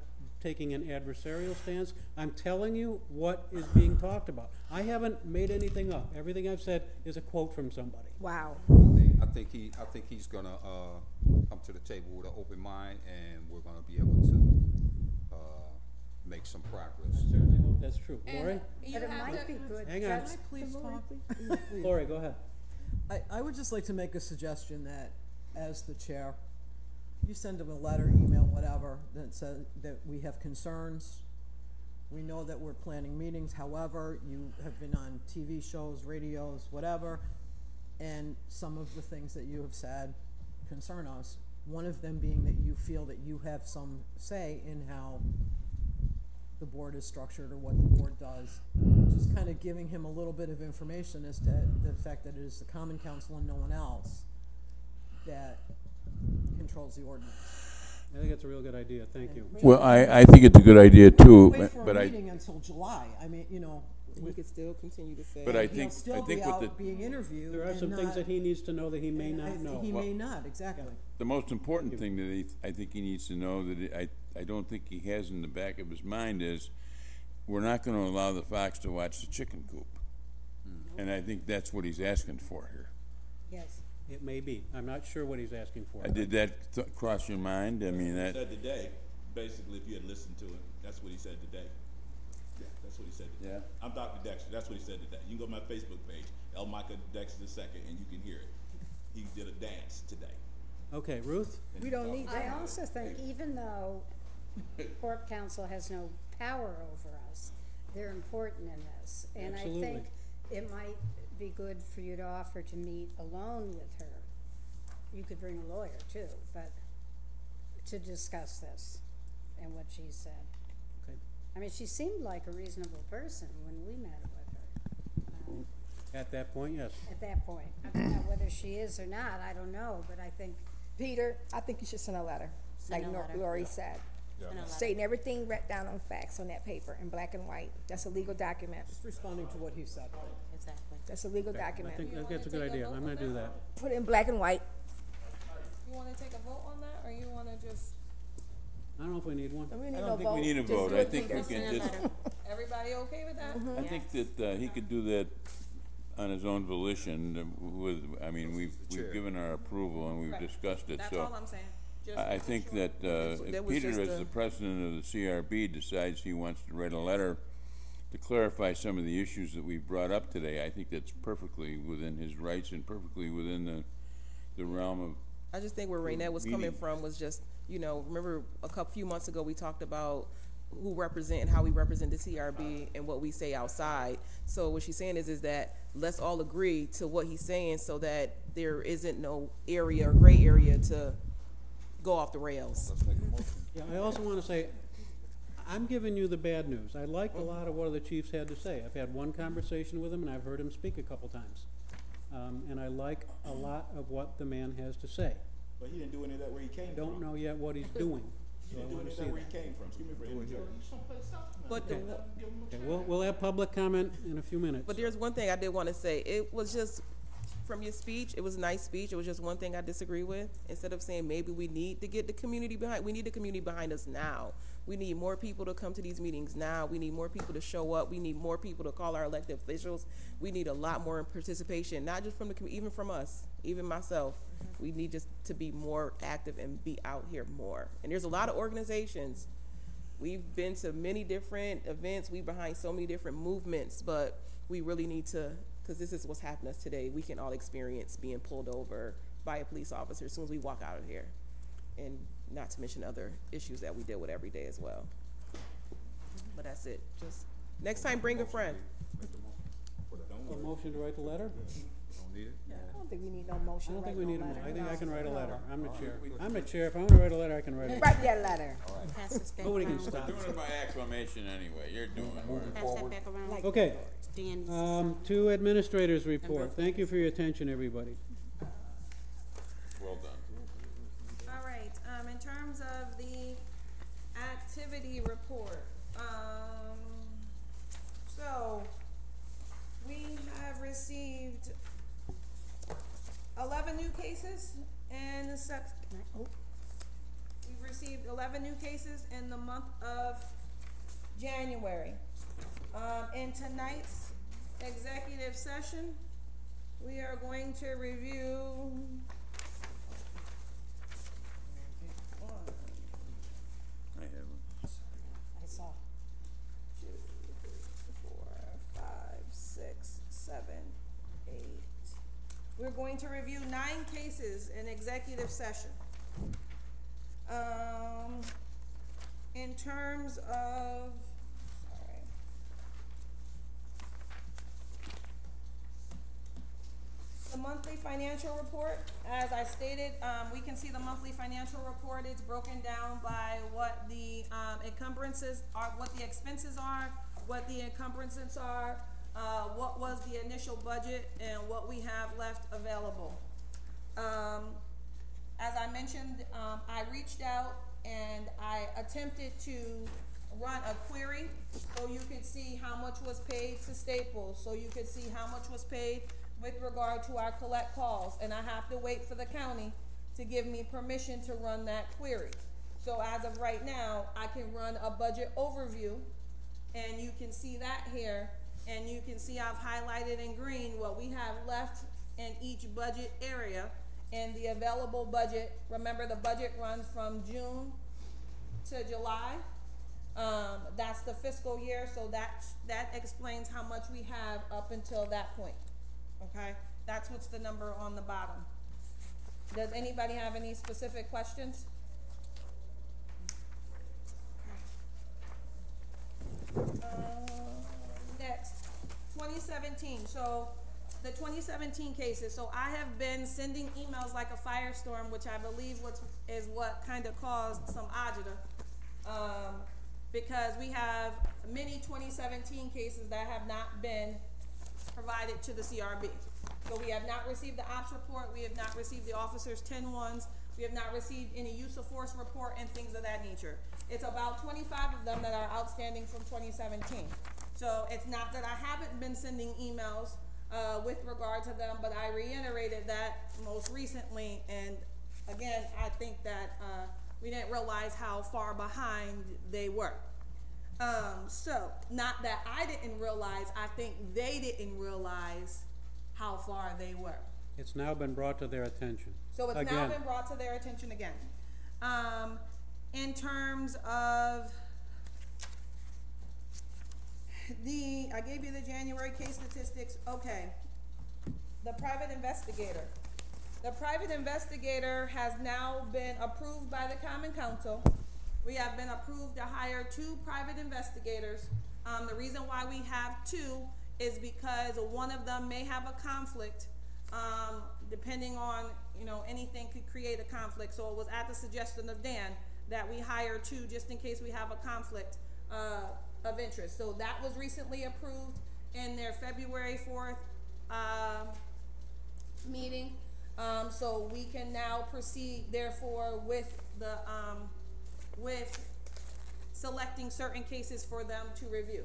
taking an adversarial stance. I'm telling you what is being talked about. I haven't made anything up. Everything I've said is a quote from somebody. Wow. I think he's gonna come to the table with an open mind, and we're gonna be able to make some I progress. certainly hope that's true. And Lori? you But it have might to- be good. Hang on. just Please to talk. Please. Lori, go ahead. I would just like to make a suggestion that, as the chair, you send them a letter, email, whatever, that says that we have concerns. We know that we're planning meetings, however, you have been on TV shows, radios, whatever, and some of the things that you have said concern us. One of them being that you feel that you have some say in how the board is structured or what the board does. Just kind of giving him a little bit of information as to the fact that it is the common council and no one else that controls the ordinance. I think that's a real good idea. Thank you. well, I think it's a good idea too, Wait for but a I, meeting until July. I mean, you know, We could still continue to say. but I he'll think, still I be think with out being interviewed. There are and some things not- that he needs to know that he may and not know. He may not, exactly. the most important thing that I think he needs to know that I don't think he has in the back of his mind is we're not going to allow the fox to watch the chicken coop. And I think that's what he's asking for here. Yes. It may be. I'm not sure what he's asking for. Did that cross your mind? I mean, that, Said today, basically, if you had listened to it, that's what he said today. Yeah, that's what he said today. Yeah. I'm Dr. Dexter, that's what he said today. You can go to my Facebook page, L. Micah Dexter II, and you can hear it. He did a dance today. Okay, Ruth? We don't need I that. also think even though Corp Council has no power over us, they're important in this. And I Absolutely. think it might be good for you to offer to meet alone with her. You could bring a lawyer too, but to discuss this and what she said. Okay. I mean, she seemed like a reasonable person when we met with her. At that point, yes. At that point. I don't know whether she is or not, I don't know, but I think Peter, I think you should send a letter, Send like a letter. Lori said. Send a letter. Stating everything written down on facts on that paper in black and white. That's a legal document. Just responding to what he said. Exactly. That's a legal I document. think that's a good idea. I'm gonna do that. Put it in black and white. You wanna take a vote on that, or you wanna just, I don't know if we need one. We I need no don't think we vote. need a Just vote. do I it, think we Peter. can just, everybody okay with that? I think that he could do that on his own volition with, I mean, we've given our approval and we've Right. discussed it, That's so. all I'm saying. Just I making think sure. that That if was Peter, just as a- the president of the CRB, decides he wants to write a letter to clarify some of the issues that we've brought up today, I think that's perfectly within his rights and perfectly within the realm of, I just think where Raynette was coming Meeting. from was just, you know, remember few months ago, we talked about who represent and how we represent the CRB and what we say outside. So what she's saying is that let's all agree to what he's saying so that there isn't no area or gray area to go off the rails. Let's make a motion. Yeah, I also wanna say, I'm giving you the bad news. I liked a lot of what the chiefs had to say. I've had one conversation with him and I've heard him speak a couple times. And I like a lot of what the man has to say. But he didn't do any of that where he came I from. don't know yet what he's doing. He So I didn't do wanna any of see that where he that. came from. Excuse me for interjecting. He's someplace else, man. But the, Okay, we'll have public comment in a few minutes. but there's one thing I did want to say. It was just, from your speech, it was a nice speech. It was just one thing I disagree with. Instead of saying maybe we need to get the community behind, we need the community behind us now. We need more people to come to these meetings now. We need more people to show up. We need more people to call our elected officials. We need a lot more participation, not just from the even from us, even myself. We need just to be more active and be out here more. And there's a lot of organizations. We've been to many different events. We behind so many different movements, but we really need to, because this is what's happened to us today. We can all experience being pulled over by a police officer as soon as we walk out of here. And not to mention other issues that we deal with every day as well. But that's it. Just next time, bring a friend. A motion to write the letter? Need it? I don't think we need no I motion. don't think write we no need a, letter. I think I No, can write a no. letter. I'm the chair. we- I'm the chair. If I wanna write a letter, I can write a letter. Write that letter. Pass this back Nobody can around. stop. Doing it by acclamation anyway, you're doing it. Pass that back around. Like- Okay, Danny's. to administrators report. Thank you for your attention, everybody. Well done. All right, in terms of the activity report, so we have received 11 new cases in we've received 11 new cases in the month of January. In tonight's executive session, we are going to review I have one. I saw. 2, 3, 4, 5, 6, 7, 8. We're going to review 9 cases in executive session. In terms of, the monthly financial report, as I stated, we can see the monthly financial report. It's broken down by what the encumbrances are, what the expenses are, what the encumbrances are, what was the initial budget, and what we have left available. As I mentioned, I reached out and I attempted to run a query so you could see how much was paid to Staples, so you could see how much was paid with regard to our collect calls, and I have to wait for the county to give me permission to run that query. So as of right now, I can run a budget overview, and you can see that here, and you can see I've highlighted in green what we have left in each budget area and the available budget. Remember, the budget runs from June to July. That's the fiscal year, so that explains how much we have up until that point. Okay, that's what's the number on the bottom. Does anybody have any specific questions? Next, 2017. So the 2017 cases. So I have been sending emails like a firestorm, which I believe is what kind of caused some agita, because we have many 2017 cases that have not been provided to the CRB. So we have not received the ops report, we have not received the officers' 10-1s, we have not received any use of force report and things of that nature. It's about 25 of them that are outstanding from 2017. So it's not that I haven't been sending emails with regard to them, but I reiterated that most recently, and again, I think that we didn't realize how far behind they were. So, not that I didn't realize, I think they didn't realize how far they were. It's now been brought to their attention. So it's now Again. been brought to their attention again. In terms of I gave you the January case statistics. Okay. The private investigator. The private investigator has now been approved by the Common Council. We have been approved to hire 2 private investigators. The reason why we have 2 is because one of them may have a conflict, depending on, anything could create a conflict. So it was at the suggestion of Dan that we hire 2 just in case we have a conflict of interest. So that was recently approved in their February 4th meeting. So we can now proceed, therefore, with the with selecting certain cases for them to review.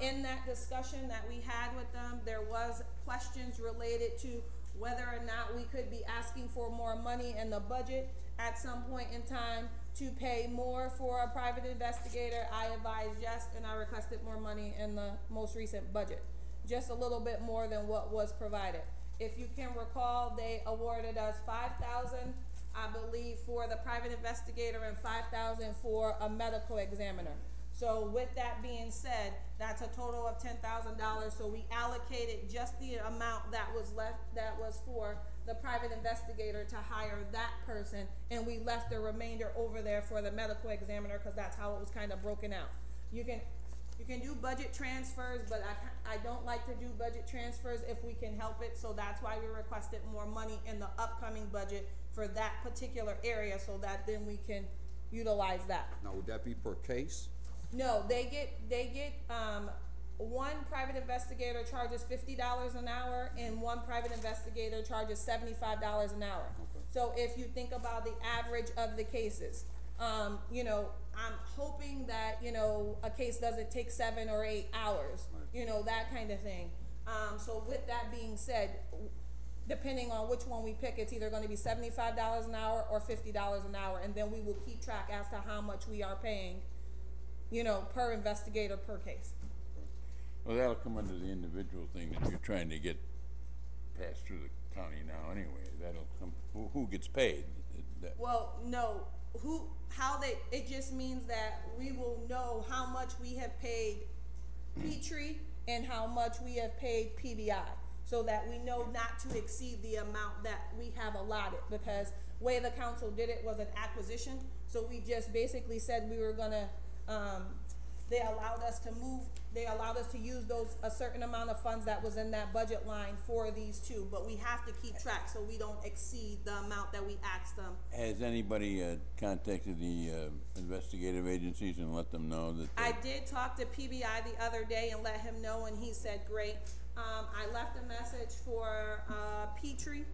In that discussion that we had with them, there was questions related to whether or not we could be asking for more money in the budget at some point in time to pay more for a private investigator. I advised yes, and I requested more money in the most recent budget, just a little bit more than what was provided. If you can recall, they awarded us $5,000, I believe, for the private investigator and $5,000 for a medical examiner. So with that being said, that's a total of $10,000. So we allocated just the amount that was left, that was for the private investigator to hire that person, and we left the remainder over there for the medical examiner, because that's how it was kind of broken out. You can You can do budget transfers, but I don't like to do budget transfers if we can help it, so that's why we requested more money in the upcoming budget for that particular area, so that then we can utilize that. Now, would that be per case? No, they get, one private investigator charges $50 an hour, and one private investigator charges $75 an hour. So if you think about the average of the cases, you know, I'm hoping that, you know, a case doesn't take 7 or 8 hours, you know, that kind of thing. So with that being said, depending on which one we pick, it's either gonna be $75 an hour or $50 an hour, and then we will keep track as to how much we are paying, you know, per investigator, per case. Well, that'll come under the individual thing that you're trying to get passed through the county now anyway. That'll come, who gets paid? Well, no, it just means that we will know how much we have paid Petrie and how much we have paid PBI, so that we know not to exceed the amount that we have allotted, because way the council did it was an acquisition, so we just basically said we were gonna, they allowed us to use a certain amount of funds that was in that budget line for these two, but we have to keep track so we don't exceed the amount that we asked them. Has anybody contacted the investigative agencies and let them know that? I did talk to PBI the other day and let him know, and he said great. I left a message for Petrie,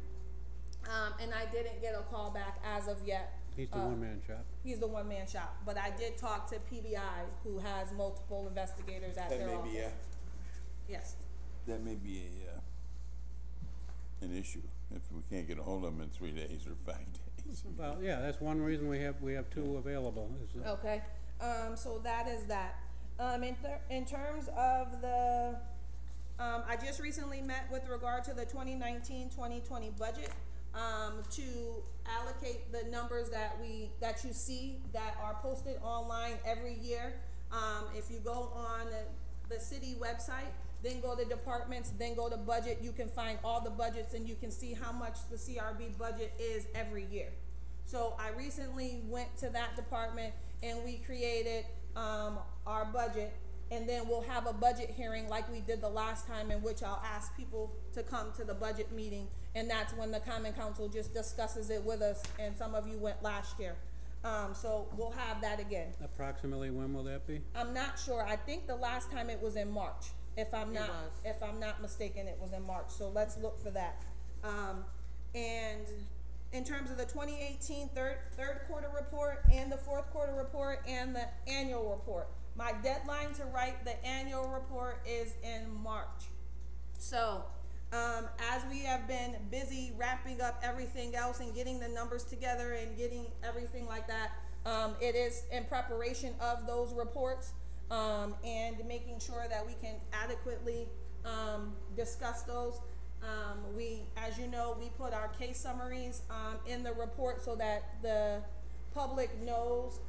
and I didn't get a call back as of yet. He's the one-man shop. He's the one-man shop, but I did talk to PBI, who has multiple investigators at their office. Yes. That may be an issue if we can't get a hold of them in 3 days or 5 days. Well, yeah, that's one reason we have two available. Is that Okay, so that is that. In terms of the, I just recently met with regard to the 2019-2020 budget, to allocate the numbers that you see that are posted online every year. If you go on the city website, then go to departments, then go to budget, you can find all the budgets and you can see how much the CRB budget is every year. So I recently went to that department and we created our budget, and then we'll have a budget hearing like we did the last time, in which I'll ask people to come to the budget meeting, and that's when the Common Council just discusses it with us, and some of you went last year. So we'll have that again. approximately when will that be? I'm not sure. I think the last time it was in March. If I'm not mistaken, it was in March. So let's look for that. And in terms of the 2018 third quarter report and the fourth quarter report and the annual report, my deadline to write the annual report is in March. So as we have been busy wrapping up everything else and getting the numbers together and getting everything like that, it is in preparation of those reports and making sure that we can adequately discuss those. As you know, we put our case summaries in the report so that the public knows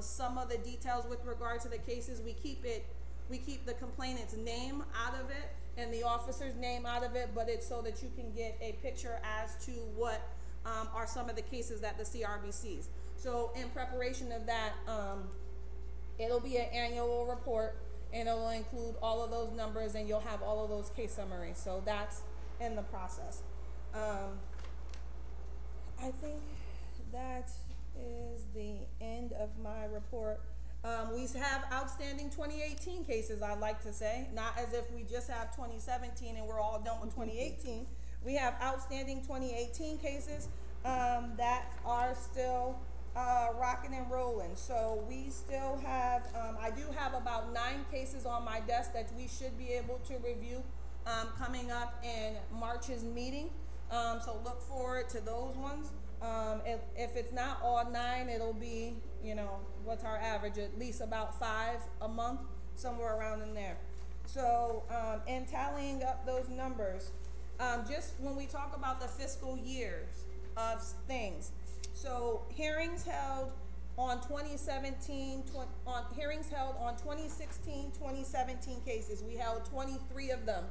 some of the details with regard to the cases. We keep the complainant's name out of it and the officer's name out of it, but it's so that you can get a picture as to what are some of the cases that the CRB sees. So in preparation of that, it'll be an annual report, and it'll include all of those numbers, and you'll have all of those case summaries. So that's in the process. I think that is the end of my report. We have outstanding 2018 cases, I'd like to say, not as if we just have 2017 and we're all done with 2018. We have outstanding 2018 cases that are still rocking and rolling. So we still have, I do have about 9 cases on my desk that we should be able to review coming up in March's meeting. So look forward to those ones. If it's not all 9, it'll be, you know, what's our average? At least about 5 a month, somewhere around in there. So, in tallying up those numbers, just when we talk about the fiscal years of things, so hearings held on 2016, 2017 cases, we held 23 of them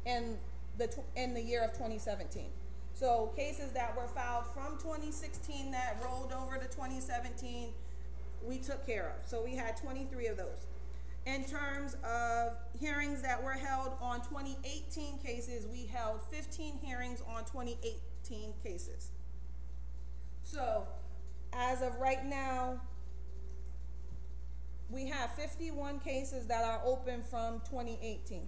in the year of 2017. So cases that were filed from 2016 that rolled over to 2017, we took care of. So we had 23 of those. In terms of hearings that were held on 2018 cases, we held 15 hearings on 2018 cases. So, as of right now, we have 51 cases that are open from 2018.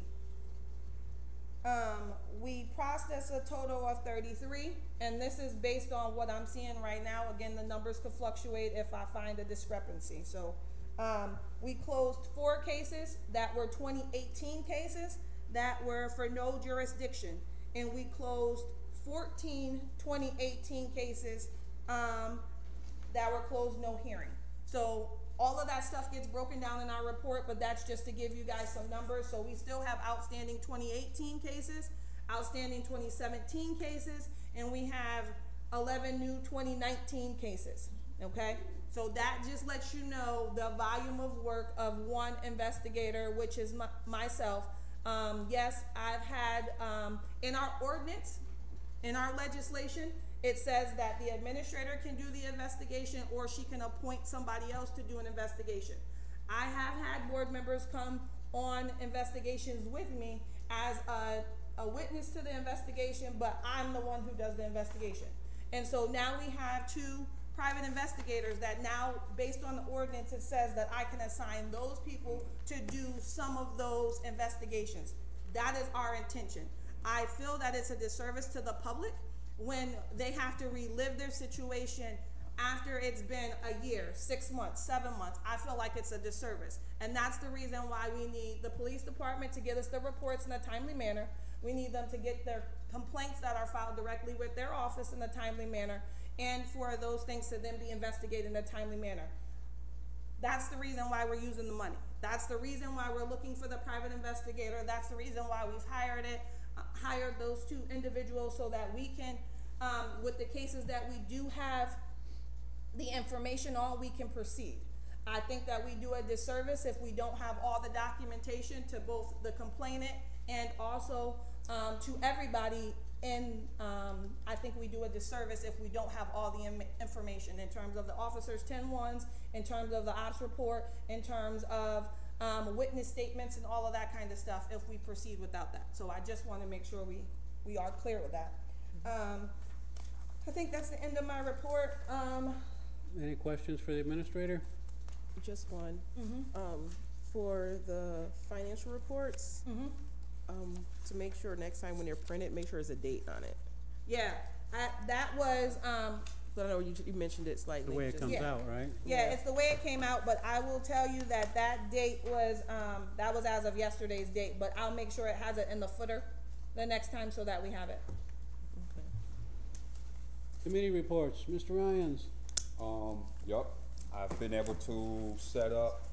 We processed a total of 33, and this is based on what I'm seeing right now. Again, the numbers could fluctuate if I find a discrepancy. So, we closed 4 cases that were 2018 cases that were for no jurisdiction, and we closed 14 2018 cases that were closed no hearing. So all of that stuff gets broken down in our report, but that's just to give you guys some numbers. So we still have outstanding 2018 cases, outstanding 2017 cases, and we have 11 new 2019 cases, okay? So that just lets you know the volume of work of one investigator, which is myself. Yes, I've had, in our ordinance, in our legislation, it says that the administrator can do the investigation or she can appoint somebody else to do an investigation. I have had board members come on investigations with me as a witness to the investigation, but I'm the one who does the investigation. And so now we have 2 private investigators that now, based on the ordinance, it says that I can assign those people to do some of those investigations. That is our intention. I feel that it's a disservice to the public when they have to relive their situation after it's been a year, 6 months, 7 months. I feel like it's a disservice. And that's the reason why we need the police department to get us the reports in a timely manner. We need them to get their complaints that are filed directly with their office in a timely manner, and for those things to then be investigated in a timely manner. That's the reason why we're using the money. That's the reason why we're looking for the private investigator. That's the reason why we've hired those 2 individuals, so that we can, with the cases that we do have the information on, we can proceed. I think that we do a disservice if we don't have all the documentation to both the complainant and also to everybody. And I think we do a disservice if we don't have all the information in terms of the officers' 10-1s, in terms of the ops report, in terms of witness statements and all of that kind of stuff if we proceed without that. So I just want to make sure we are clear with that. I think that's the end of my report. Any questions for the administrator? Just one. For the financial reports, to make sure next time when they're printed, make sure there's a date on it. Yeah, that was, So I know you mentioned it slightly. The way it comes out, right? yeah, it's the way it came out, but I will tell you that that date was, that was as of yesterday's date, but I'll make sure it has it in the footer the next time so that we have it. Okay. Committee reports, Mr. Ryans. Yep, I've been able to set up,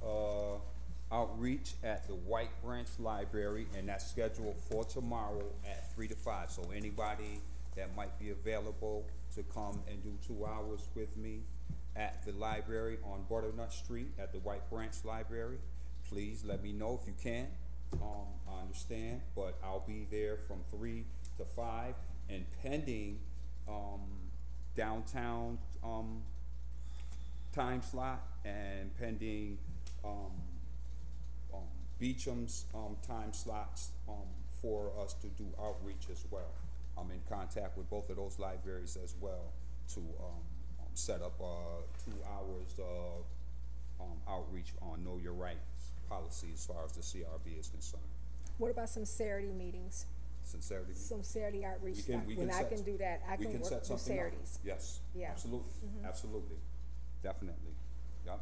outreach at the White Branch Library, and that's scheduled for tomorrow at 3 to 5. So anybody that might be available to come and do 2 hours with me at the library on Butternut Street at the White Branch Library, please let me know if you can. I understand, but I'll be there from 3 to 5, and pending downtown time slot, and pending Beecham's time slots for us to do outreach as well. I'm in contact with both of those libraries as well to set up 2 hours of outreach on Know Your Rights policy as far as the CRB is concerned. What about some Saturday meetings? Sincerity. Some Saturday outreach stuff. We When can I set- can do that, I we can can work set with something up. Saturdays. Yes, Yeah. absolutely, absolutely, definitely, yep.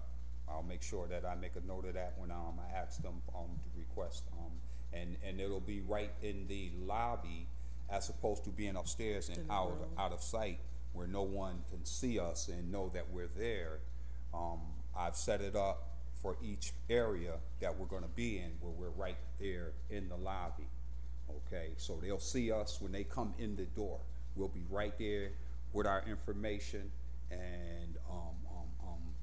I'll make sure that I make a note of that when I ask them to request, and it'll be right in the lobby as opposed to being upstairs and out of sight where no one can see us and know that we're there. I've set it up for each area that we're gonna be in where we're right there in the lobby. Okay, so they'll see us when they come in the door. We'll be right there with our information, and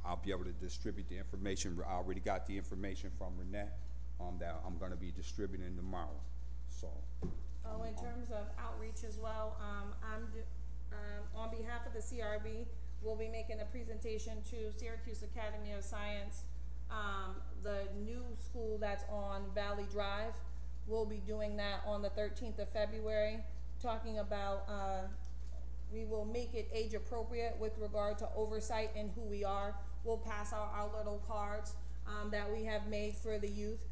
I'll be able to distribute the information. I already got the information from Renette that I'm going to be distributing tomorrow. So. Oh, in terms of outreach as well, on behalf of the CRB, we'll be making a presentation to Syracuse Academy of Science the new school that's on Valley Drive. We'll be doing that on the 13th of February, talking about, we will make it age appropriate with regard to oversight and who we are. We'll pass out our little cards that we have made for the youth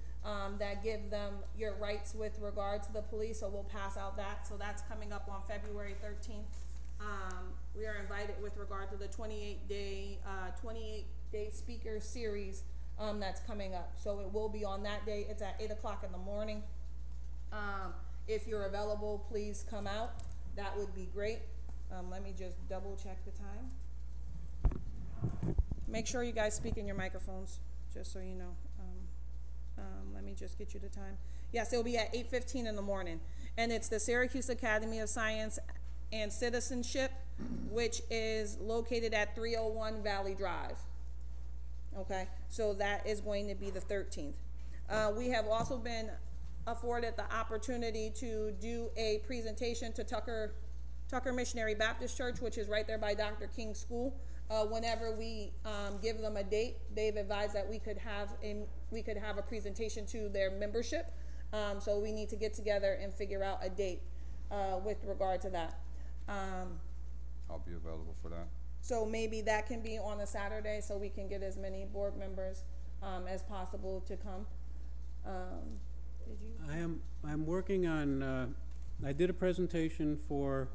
that give them your rights with regard to the police, so we'll pass out that. So that's coming up on February 13th. We are invited with regard to the 28-day speaker series that's coming up. So it will be on that day. It's at 8 o'clock in the morning. If you're available, please come out. That would be great. Let me just double check the time. Make sure you guys speak in your microphones, just so you know. Let me just get you the time. Yes, it'll be at 8:15 in the morning. And it's the Syracuse Academy of Science and Citizenship, which is located at 301 Valley Drive. Okay, so that is going to be the 13th. We have also been afforded the opportunity to do a presentation to Tucker Missionary Baptist Church, which is right there by Dr. King's School. Whenever we give them a date, they've advised that we could have a presentation to their membership. So we need to get together and figure out a date with regard to that. I'll be available for that. So maybe that can be on a Saturday, so we can get as many board members as possible to come. Did you? I'm working on, I did a presentation for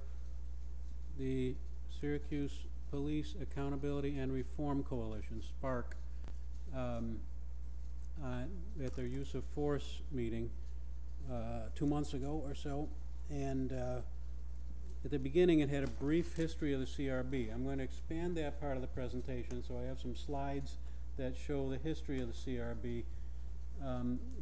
the Syracuse Police Accountability and Reform Coalition, SPARC, at their use of force meeting 2 months ago or so. And at the beginning, it had a brief history of the CRB. I'm going to expand that part of the presentation, so I have some slides that show the history of the CRB,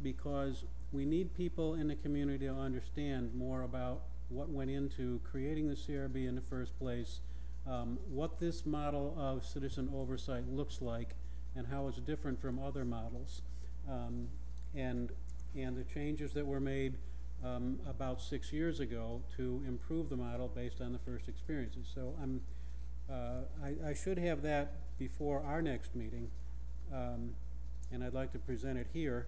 because we need people in the community to understand more about what went into creating the CRB in the first place, what this model of citizen oversight looks like, and how it's different from other models, and the changes that were made about 6 years ago to improve the model based on the first experiences. So I should have that before our next meeting, and I'd like to present it here,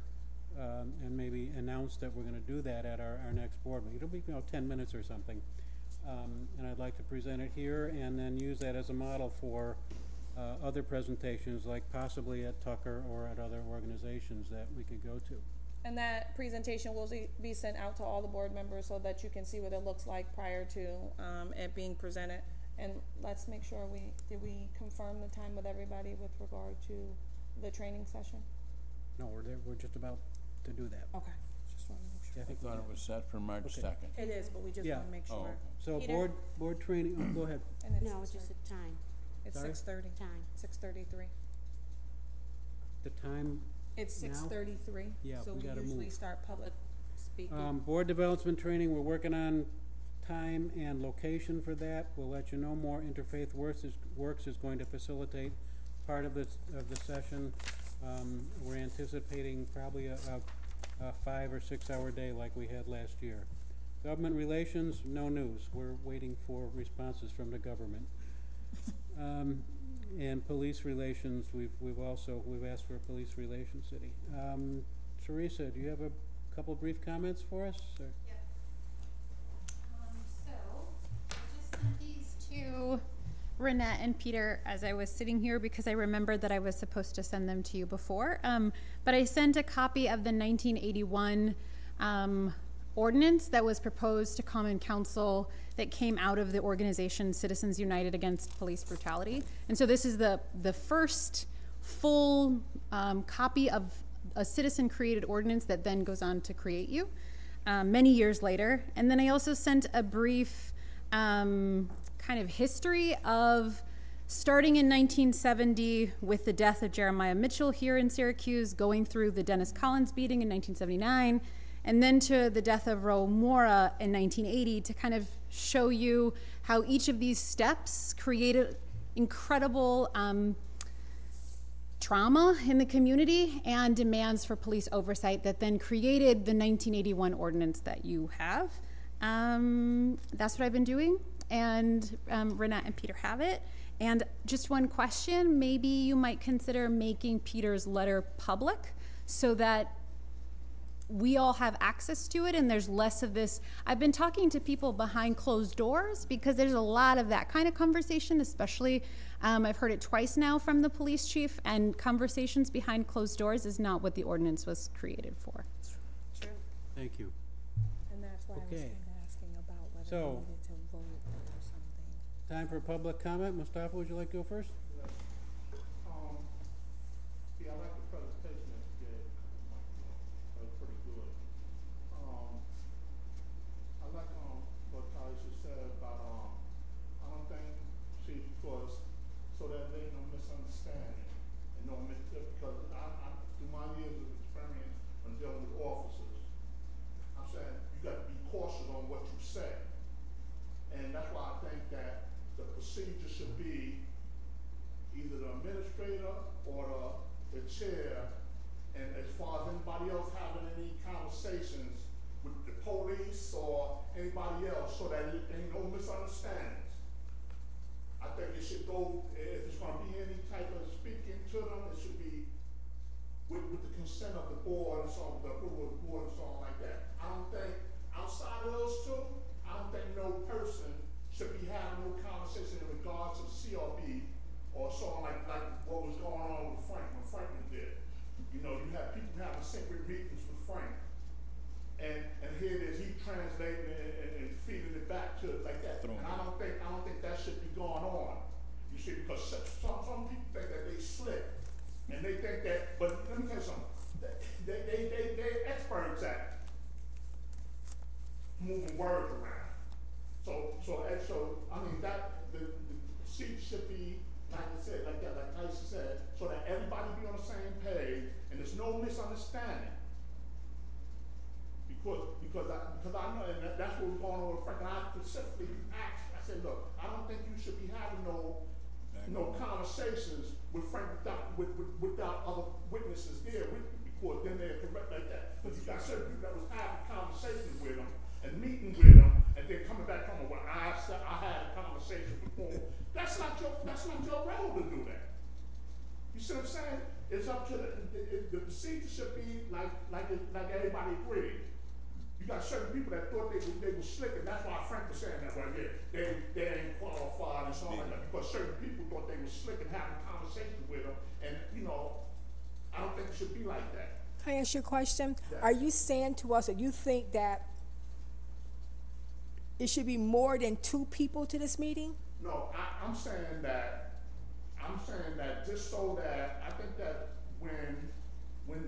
and maybe announce that we're going to do that at our next board meeting. It'll be 10 minutes or something, and I'd like to present it here and then use that as a model for other presentations, like possibly at Tucker or at other organizations that we could go to. And that presentation will be sent out to all the board members so that you can see what it looks like prior to it being presented. And let's make sure did we confirm the time with everybody with regard to the training session? No, we're there. We're just about to do that. Okay, just want to make sure. Yeah, I thought it was set for March 2nd. It is, but we just Yeah. want to make sure. Oh, okay. So Peter? board training. Oh, go ahead. And it's No, it's just a time, It's Sorry? 6:30. time. 6:33. The time. It's Now? 6:33. Yeah, So we we gotta usually move. start public speaking. Board development training, we're working on time and location for that. We'll let you know more. Interfaith Works is going to facilitate part of the session. We're anticipating probably a 5 or 6 hour day like we had last year. Government relations, no news. We're waiting for responses from the government. And police relations, we've asked for a police relations city. Teresa, do you have a couple brief comments for us? Or? Yep. So I just sent these to Renette and Peter as I was sitting here because I remembered that I was supposed to send them to you before. But I sent a copy of the 1981 ordinance that was proposed to Common Council that came out of the organization Citizens United Against Police Brutality. And so this is the first full copy of a citizen-created ordinance that then goes on to create you many years later. And then I also sent a brief kind of history of starting in 1970 with the death of Jeremiah Mitchell here in Syracuse, going through the Dennis Collins beating in 1979, and then to the death of Raul Mora in 1980 to kind of show you how each of these steps created incredible trauma in the community and demands for police oversight that then created the 1981 ordinance that you have. That's what I've been doing, and Renette and Peter have it. And just one question, maybe you might consider making Peter's letter public so that we all have access to it and there's less of this. I've been talking to people behind closed doors because there's a lot of that kind of conversation, especially I've heard it twice now from the police chief, and conversations behind closed doors is not what the ordinance was created for. True. Thank you. And that's why I was Okay. kind of asking about whether So- we needed to vote or something. Time for public comment. Mustafa, would you like to go first? Yeah, I like the presentation that you did. That was pretty good. I like, what Taisha said about, I don't think, see, because, so that there ain't no misunderstanding and no because through my years of experience when dealing with officers, I'm saying, you got to be cautious on what you say. And that's why I think that the procedure should be either the administrator or the chair, and as far as anybody else having any conversations with the police or anybody else, so that it ain't no misunderstandings. I think it should go, if it's gonna be any type of speaking to them, it should be with the consent of the board and so, the approval of the board and so on like that. I don't think, outside of those two, I don't think no person should be having no conversation in regards to the CRB or so on like what was going on with Frank, when Frank was there. You know, you have people having secret meetings with Frank. And here it is, he translating and feeding it back to it like that. And I don't think that should be going on. You see, because some people think that they slick. And they think that, but let me tell you something, they're experts at moving words around. So I mean that the procedure should be like I said, like Tyson said, so that everybody be on the same page and there's no misunderstanding. Because I know, and that's what we're going on with Frank. And I specifically asked, I said, look, I don't think you should be having no conversations with Frank without other witnesses there with you, because then they're correct like that. Because you got certain people that was having conversations with him and meeting with him, and then coming back from well, I had a conversation before. That's not your role to do that. You see what I'm saying? It's up to the procedure should be like everybody agreed. You got certain people that thought they were slick, and that's why Frank was saying that right there. They ain't qualified and so on like that, because certain people thought they were slick and having conversations with them, and you know, I don't think it should be like that. Can I ask you a question? Yeah. Are you saying to us that you think that it should be more than 2 people to this meeting? No, I'm saying that just so that I think that when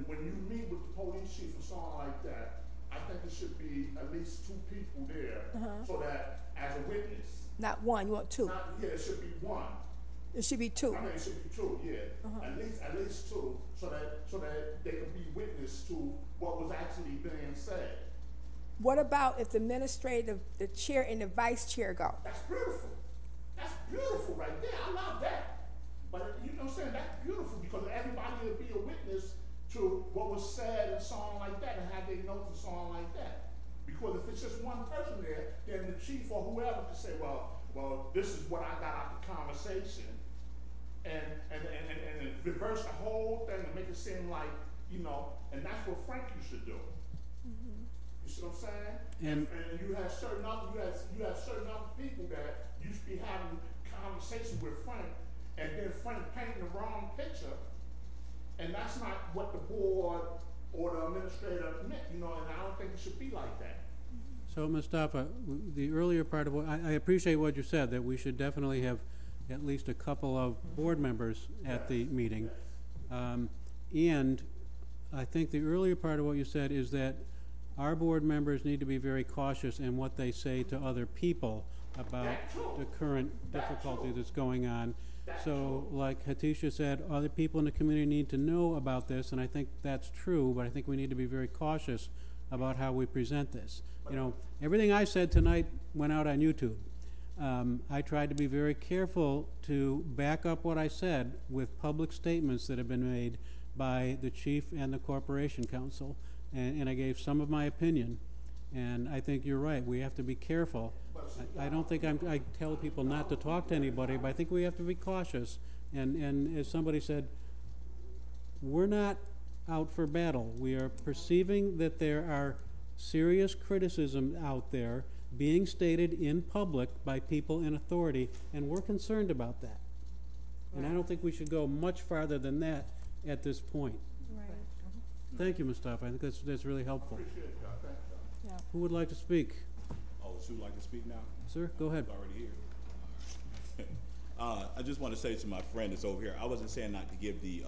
you meet with the police chief and so on like that, I think it should be at least 2 people there, so that as a witness. Not 1, you want 2. Yeah, it should be 1. It should be 2. I mean, it should be 2, yeah. At least 2, so that they can be witness to what was actually being said. What about if the administrator, the chair, and the vice chair go? That's beautiful. That's beautiful right there. I love that. But you know what I'm saying? That's beautiful because everybody will be a witness to what was said and so on like that and have their notes and so on like that. Because if it's just one person there, then the chief or whoever can say, well, this is what I got out of the conversation. And reverse the whole thing and make it seem like, you know, and that's what Frank used to do. You see what I'm saying? And you have certain other people that used to be having conversations with Frank, and then Frank painting the wrong picture, and that's not what the board or the administrator meant, you know, and I don't think it should be like that. So Mustafa, the earlier part of what, I appreciate what you said, that we should definitely have at least a couple of board members at the meeting. And I think the earlier part of what you said is that our board members need to be very cautious in what they say to other people about the current difficulty that's going on. So like Hatisha said, other people in the community need to know about this, and I think that's true, but I think we need to be very cautious about how we present this. You know, everything I said tonight went out on YouTube. I tried to be very careful to back up what I said with public statements that have been made by the chief and the corporation council, and I gave some of my opinion. And I think you're right, we have to be careful. I don't think I tell people not to talk to anybody, but I think we have to be cautious. And as somebody said, we're not out for battle. We are perceiving that there are serious criticism out there being stated in public by people in authority, and we're concerned about that. And I don't think we should go much farther than that at this point. Right. Thank you, Mustafa. I think that's really helpful. Appreciate y'all, thank y'all. Yeah. Who would like to speak? Oh, Sue like to speak now? Sir, go ahead. It's already here. I just want to say to my friend that's over here, I wasn't saying not to give the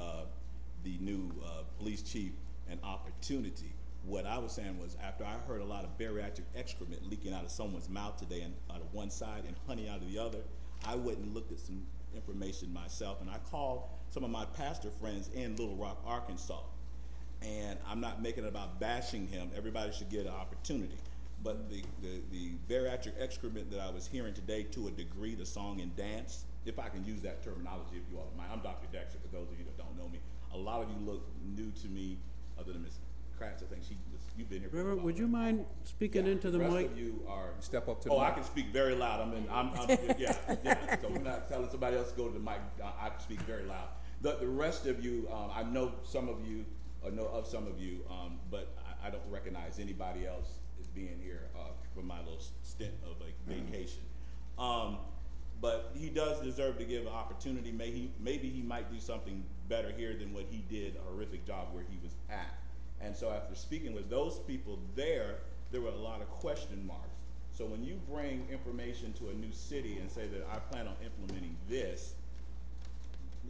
new police chief an opportunity. What I was saying was, after I heard a lot of bariatric excrement leaking out of someone's mouth today and out of one side and honey out of the other, I went and looked at some information myself, and I called some of my pastor friends in Little Rock, Arkansas. And I'm not making it about bashing him. Everybody should get an opportunity. But the bariatric excrement that I was hearing today, to a degree, the song and dance, if I can use that terminology, if you all mind. I'm Dr. Dexter, for those of you that don't know me. A lot of you look new to me, other than Ms. Kratz. I think you've been here for a Reverend, while, would you right? mind speaking into the rest mic? of you are. Step up to the Oh, I mic. can speak very loud. I'm yeah. So we're not telling somebody else to go to the mic. I can speak very loud. The rest of you, I know some of you, or know of some of you, but I don't recognize anybody else as being here for my little stint of a vacation. But he does deserve to give an opportunity. Maybe he might do something better here than what he did, a horrific job where he was at. And so after speaking with those people there were a lot of question marks. So when you bring information to a new city and say that I plan on implementing this,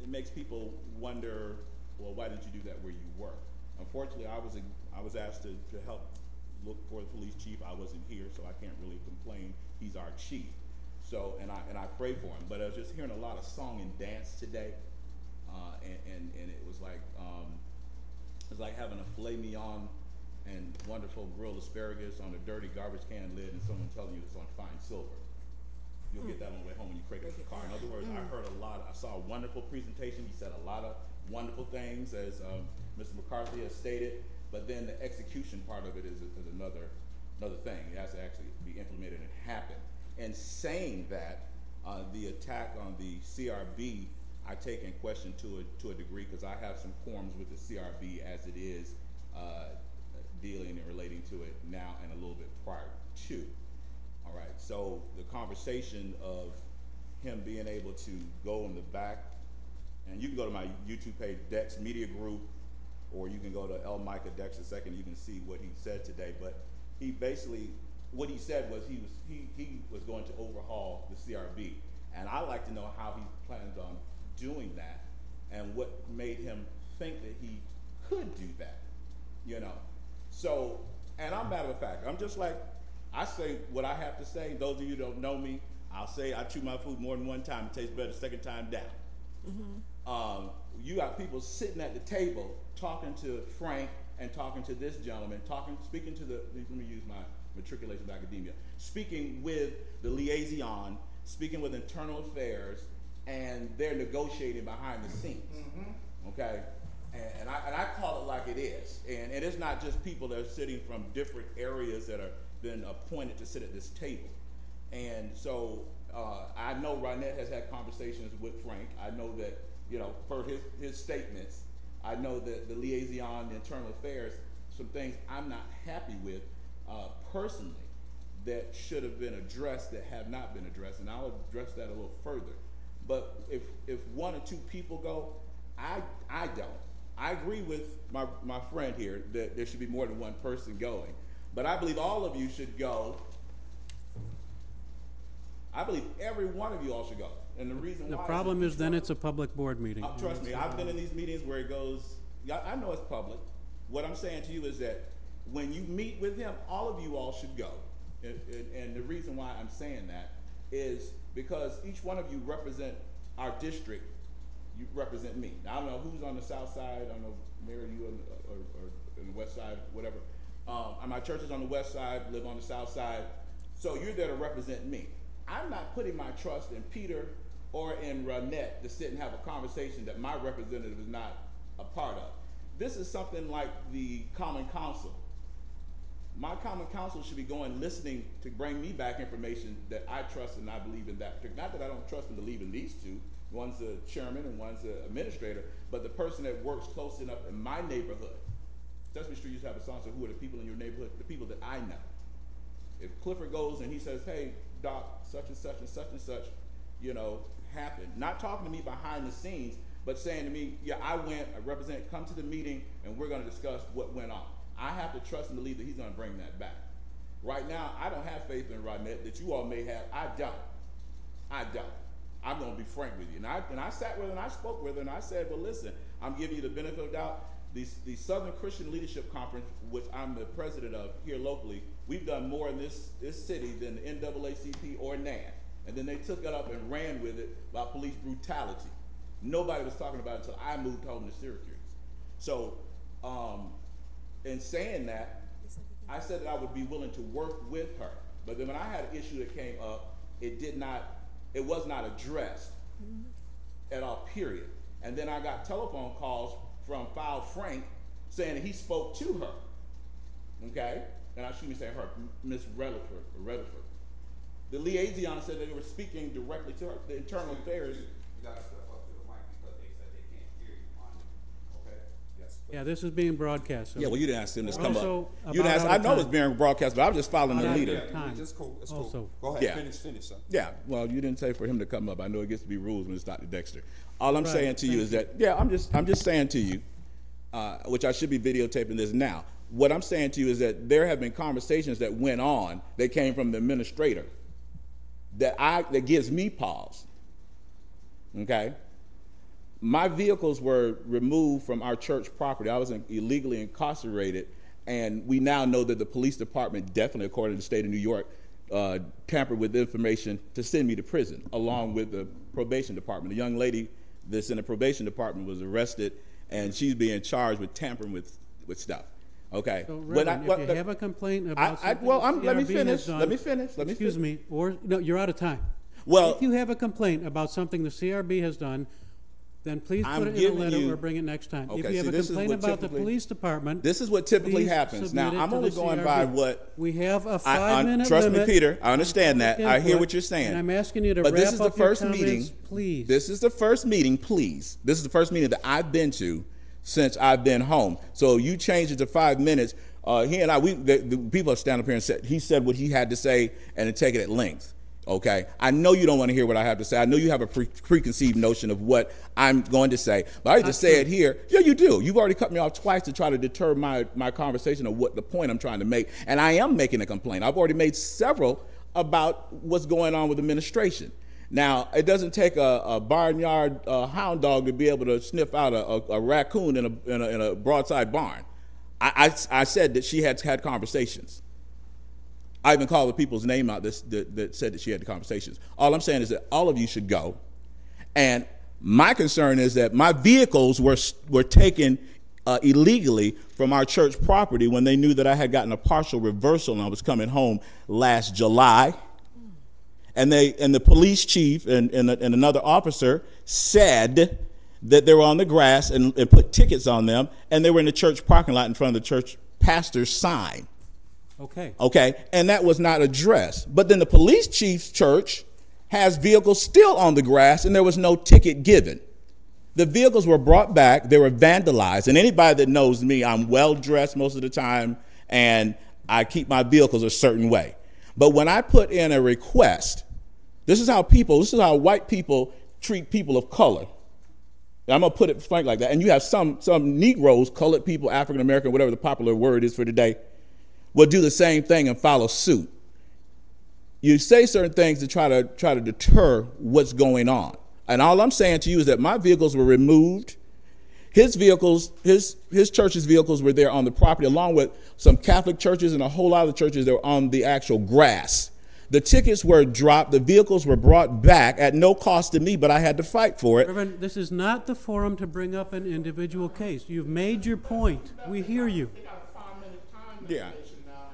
it makes people wonder, well, why didn't you do that where you work? Unfortunately, I was asked to help look for the police chief. I wasn't here, so I can't really complain. He's our chief. So, and I pray for him. But I was just hearing a lot of song and dance today, and it was like having a filet mignon and wonderful grilled asparagus on a dirty garbage can lid, and someone telling you it's on fine silver. You'll get that on the way home when you crank up the car. In other words, I heard I saw a wonderful presentation. He said a lot of wonderful things, as Mr. McCarthy has stated, but then the execution part of it is another thing. It has to actually be implemented and happen. And saying that, the attack on the CRB, I take in question to a degree, because I have some qualms with the CRB as it is dealing and relating to it now and a little bit prior to. All right, so the conversation of him being able to go in the back, and you can go to my YouTube page, Dex Media Group, or you can go to L. Micah Dex II, you can see what he said today. But he basically, what he said was he was going to overhaul the CRB. And I'd like to know how he plans on doing that and what made him think that he could do that, you know. So, and I'm matter of fact, I'm just like, I say what I have to say. Those of you who don't know me, I'll say I chew my food more than one time. It tastes better the second time down. Mm-hmm. You got people sitting at the table talking to Frank and talking to this gentleman, speaking to let me use my matriculation of academia, speaking with the liaison, speaking with internal affairs, and they're negotiating behind the scenes. Mm-hmm. Okay? And I call it like it is. And it's not just people that are sitting from different areas that are been appointed to sit at this table. And so I know Ronette has had conversations with Frank. I know that, you know, per his statements, I know that the liaison, the internal affairs, some things I'm not happy with personally that should have been addressed that have not been addressed, and I'll address that a little further. But if one or two people go, I don't. I agree with my friend here that there should be more than one person going. But I believe all of you should go. I believe every one of you all should go. And the reason The why problem is then it's a public board meeting. trust me, I've been in these meetings where it goes, yeah, I know it's public. What I'm saying to you is that when you meet with him, all of you all should go. And the reason why I'm saying that is because each one of you represent our district. You represent me. Now, I don't know who's on the south side. I don't know, Mary, you or on the west side, whatever. My church is on the west side, live on the south side. So you're there to represent me. I'm not putting my trust in Peter or in Ronette to sit and have a conversation that my representative is not a part of. This is something like the Common Council. My Common Council should be going listening to bring me back information that I trust and I believe in that. Not that I don't trust and believe in these two, One's the chairman and one's the administrator, but the person that works close enough in my neighborhood, Sesame Street used to have a song, so who are the people in your neighborhood? The people that I know. If Clifford goes and he says, hey, Doc, such and such and such and such, you know, happened. Not talking to me behind the scenes, but saying to me, yeah, I represent, come to the meeting and we're gonna discuss what went on. I have to trust and believe that he's gonna bring that back. Right now, I don't have faith in Ronette that you all may have. I don't. I'm gonna be frank with you. And I sat with her and I spoke with her and I said, well, listen, I'm giving you the benefit of the doubt. The Southern Christian Leadership Conference, which I'm the president of here locally, we've done more in this city than the NAACP or NAN. And then they took it up and ran with it about police brutality. Nobody was talking about it until I moved home to Syracuse. So, in saying that, I said that I would be willing to work with her. But then when I had an issue that came up, it was not addressed at all, period. And then I got telephone calls from Foul Frank saying that he spoke to her, okay? And I shouldn't be saying her, Miss Rutherford. The liaison said that they were speaking directly to her, the internal affairs. You gotta step up to the mic because they said they can't hear you on it, okay? Yes. Yeah, this is being broadcast. So Yeah, well, you didn't ask them to come Also, up. You didn't ask, about I out of know it's time. being broadcast, but I was just following the Out of leader. time. It's cool, it's cool. Also. Go ahead, Yeah. finish, son. Yeah, well, you didn't say for him to come up. I know it gets to be rules when it's Dr. Dexter. All I'm Right, saying to you is that, yeah, I'm just saying to you, which I should be videotaping this now. What I'm saying to you is that there have been conversations that went on that came from the administrator that gives me pause. Okay? My vehicles were removed from our church property. I was illegally incarcerated, and we now know that the police department, definitely according to the state of New York, tampered with information to send me to prison, along with the probation department. The young lady that's in the probation department was arrested, and she's being charged with tampering with stuff. Okay. So, Reverend, if you have a complaint about something let me CRB has finish. done- Let me finish. Excuse me, or, no, you're out of time. Well, If you have a complaint about something the CRB has done, then please I'm put it in a giving letter you- or bring it next time. If Okay, you have see, a this is complaint what about the typically- police department, this is what typically please happens. Now, submit it I'm to only the going by CRB. what We have a I 5-minute trust limit. me, Peter. I understand that. I hear Input, what you're saying. And I'm asking you to But wrap this is the up your first meeting. comments, please. This is the first meeting, please. This is the first meeting that I've been to since I've been home. So you changed it to 5 minutes. He and I, the people have stand up here and said, he said what he had to say and then take it at length. Okay, I know you don't want to hear what I have to say. I know you have a preconceived notion of what I'm going to say, but I just say it here. Yeah, you do. You've already cut me off twice to try to deter my conversation of what the point I'm trying to make, and I am making a complaint. I've already made several about what's going on with administration. Now, it doesn't take a barnyard hound dog to be able to sniff out a raccoon in a broadside barn. I said that she had had conversations. I even called the people's name out that said that she had the conversations. All I'm saying is that all of you should go. And my concern is that my vehicles were taken illegally from our church property when they knew that I had gotten a partial reversal and I was coming home last July. And the police chief and another officer said that they were on the grass and put tickets on them, and they were in the church parking lot in front of the church pastor's sign. Okay, and that was not addressed. But then the police chief's church has vehicles still on the grass, and there was no ticket given. The vehicles were brought back, they were vandalized, and anybody that knows me, I'm well dressed most of the time, and I keep my vehicles a certain way. But when I put in a request, this is how white people treat people of color. I'm gonna put it frank like that. And you have some Negroes, colored people, African American, whatever the popular word is for today, will do the same thing and follow suit. You say certain things to try to deter what's going on. And all I'm saying to you is that my vehicles were removed. His vehicles, his church's vehicles were there on the property, along with some Catholic churches and a whole lot of churches that were on the actual grass. The tickets were dropped. The vehicles were brought back at no cost to me, but I had to fight for it. Reverend, this is not the forum to bring up an individual case. You've made your point. We hear you. Yeah.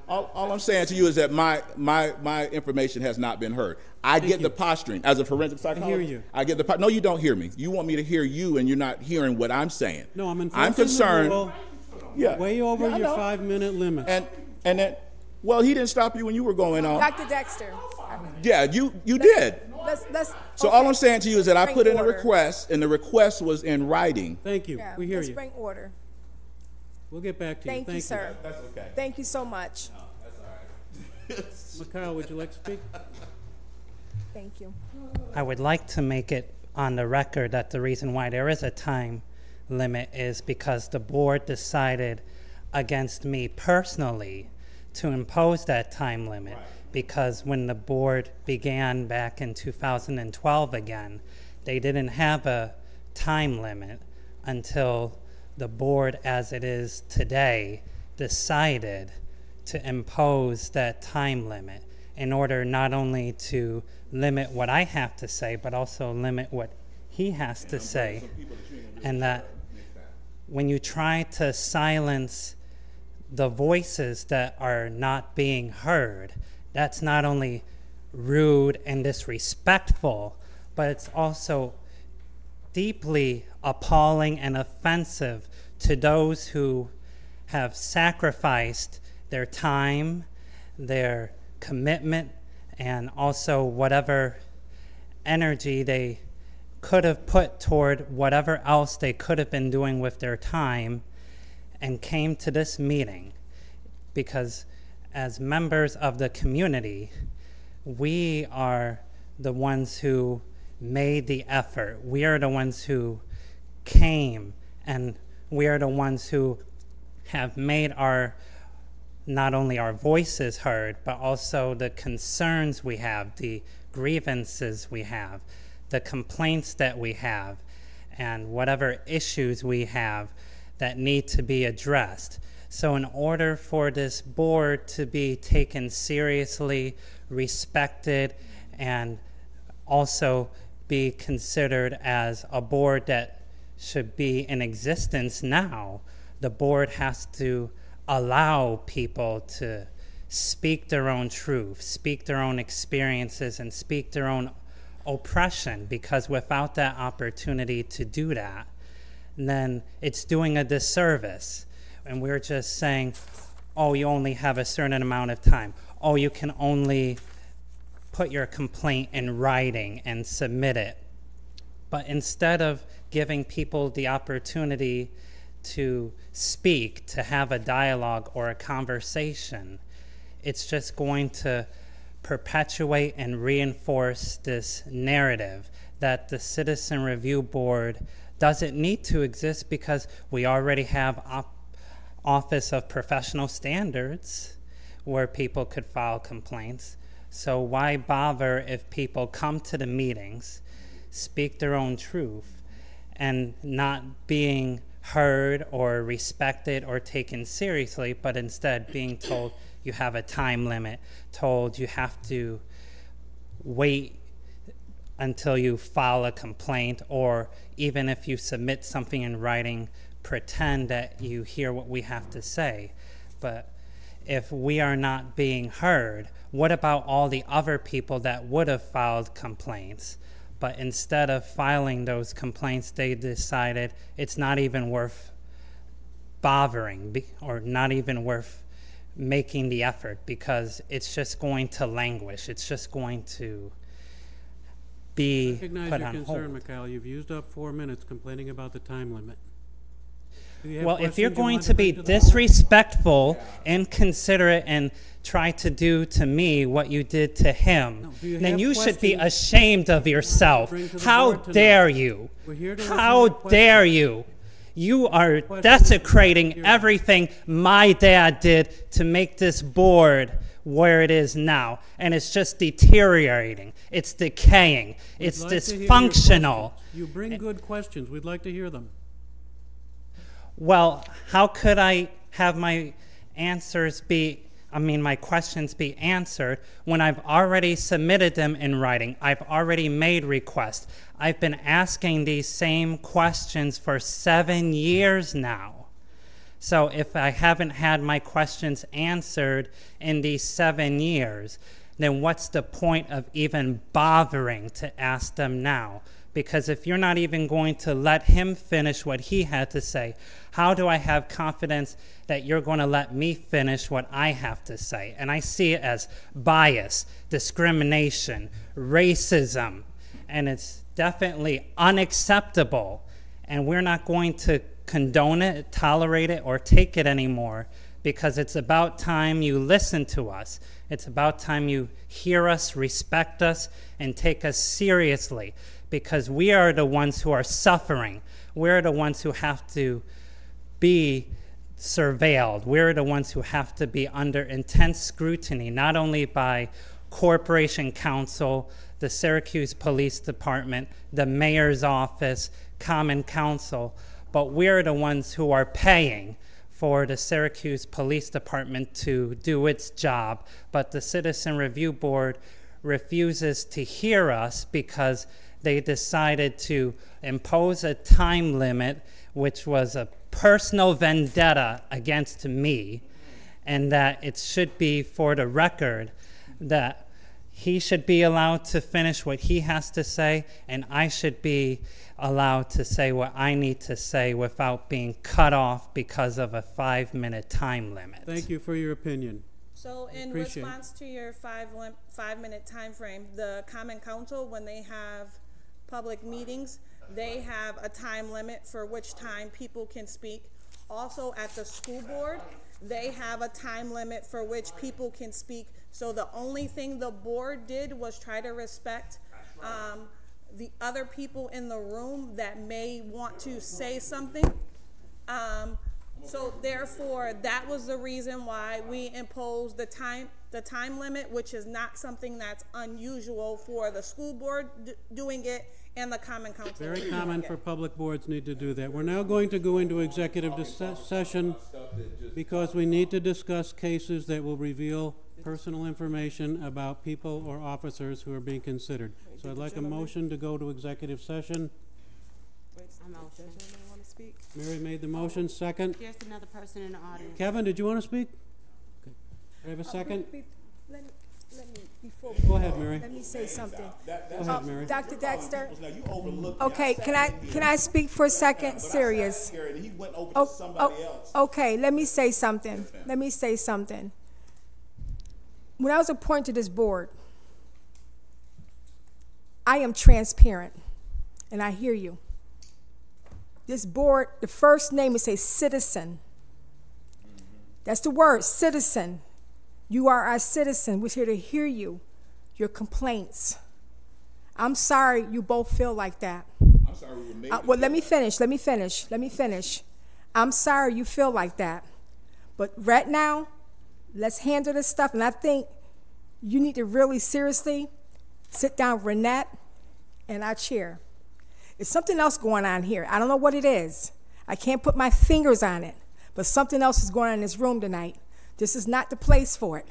All I'm saying to you is that my information has not been heard. I get the posturing as a forensic psychologist. I hear you. I get the no, you don't hear me. You want me to hear you, and you're not hearing what I'm saying. No, I'm concerned. The rule Yeah, way over yeah, your 5-minute limit. And then, well, he didn't stop you when you were going on. Dr. Dexter. Yeah, you did. The let's. So okay. all I'm saying to you is that I Bring put in a order. request, and the request was in writing. Thank you. Yeah, We hear let's you. bring order. We'll get back to you. Thank you, sir. That's okay. Thank you so much. Mikhail, would you like to speak? Thank you. I would like to make it on the record that the reason why there is a time limit is because the board decided against me personally to impose that time limit. Because when the board began back in 2012 again, they didn't have a time limit until the board as it is today decided to impose that time limit in order not only to limit what I have to say, but also limit what he has to say. And that when you try to silence the voices that are not being heard, that's not only rude and disrespectful, but it's also deeply appalling and offensive to those who have sacrificed their time, their commitment, and also whatever energy they could have put toward whatever else they could have been doing with their time, and came to this meeting because as members of the community, we are the ones who made the effort. We are the ones who came, and we are the ones who have made our not only our voices heard, but also the concerns we have, the grievances we have, the complaints that we have, and whatever issues we have that need to be addressed. So in order for this board to be taken seriously, respected, and also be considered as a board that should be in existence now, the board has to allow people to speak their own truth, speak their own experiences, and speak their own oppression, because without that opportunity to do that, then it's doing a disservice. And we're just saying, oh, you only have a certain amount of time. Oh, you can only put your complaint in writing and submit it. But instead of giving people the opportunity to speak, to have a dialogue or a conversation, it's just going to perpetuate and reinforce this narrative that the Citizen Review Board doesn't need to exist because we already have Office of Professional Standards where people could file complaints. So why bother if people come to the meetings, speak their own truth, and not being heard or respected or taken seriously, but instead being told you have a time limit, told you have to wait until you file a complaint, or even if you submit something in writing, pretend that you hear what we have to say. But if we are not being heard, what about all the other people that would have filed complaints? But instead of filing those complaints, they decided it's not even worth bothering or not even worth making the effort because it's just going to languish. It's just going to be put on hold. Recognize your concern, Mikhail. You've used up 4 minutes complaining about the time limit. Well, if you're going to be disrespectful, inconsiderate, and try to do to me what you did to him, then you should be ashamed of yourself. How dare you? How dare you? You are desecrating everything my dad did to make this board where it is now. And it's just deteriorating. It's decaying. It's dysfunctional. You bring good questions. We'd like to hear them. Well, how could I have my my questions be answered when I've already submitted them in writing? I've already made requests. I've been asking these same questions for 7 years now. So if I haven't had my questions answered in these 7 years, then what's the point of even bothering to ask them now? Because if you're not even going to let him finish what he had to say, how do I have confidence that you're going to let me finish what I have to say? And I see it as bias, discrimination, racism, and it's definitely unacceptable. And we're not going to condone it, tolerate it, or take it anymore, because it's about time you listen to us. It's about time you hear us, respect us, and take us seriously, because we are the ones who are suffering. We're the ones who have to be surveilled. We're the ones who have to be under intense scrutiny, not only by Corporation Counsel, the Syracuse Police Department, the Mayor's Office, Common Council, but we're the ones who are paying for the Syracuse Police Department to do its job. But the Citizen Review Board refuses to hear us because they decided to impose a time limit, which was a personal vendetta against me, and that it should be for the record that he should be allowed to finish what he has to say, and I should be allowed to say what I need to say without being cut off because of a 5-minute time limit. Thank you for your opinion. So in Appreciate it. response to your 5-minute time frame, the Common Council, when they have public meetings, they have a time limit for which time people can speak. Also at the school board, they have a time limit for which people can speak. So the only thing the board did was try to respect the other people in the room that may want to say something. So therefore, that was the reason why we imposed the time limit, which is not something that's unusual for the school board doing it and the Common Council. Very common for public boards need to do that. We're now going to go into executive session because we need to discuss cases that will reveal personal information about people or officers who are being considered. So I'd like a motion to go to executive session. Mary made the motion, second. There's another person in the audience. Kevin, did you want to speak? Okay. Do I have a second? Let me, before. Go ahead, Mary. Let me say something. Go ahead, Mary. Dr. Dexter? Okay, can I speak for a second? Serious. Okay, let me say something. Let me say something. When I was appointed to this board, I am transparent, and I hear you. This board, the first name is a citizen. That's the word, citizen. You are our citizen. We're here to hear you, your complaints. I'm sorry you both feel like that. I'm sorry we were made Well, let me finish. I'm sorry you feel like that. But right now, let's handle this stuff. And I think you need to really seriously sit down with Renette and our chair. There's something else going on here. I don't know what it is. I can't put my fingers on it. But something else is going on in this room tonight. This is not the place for it.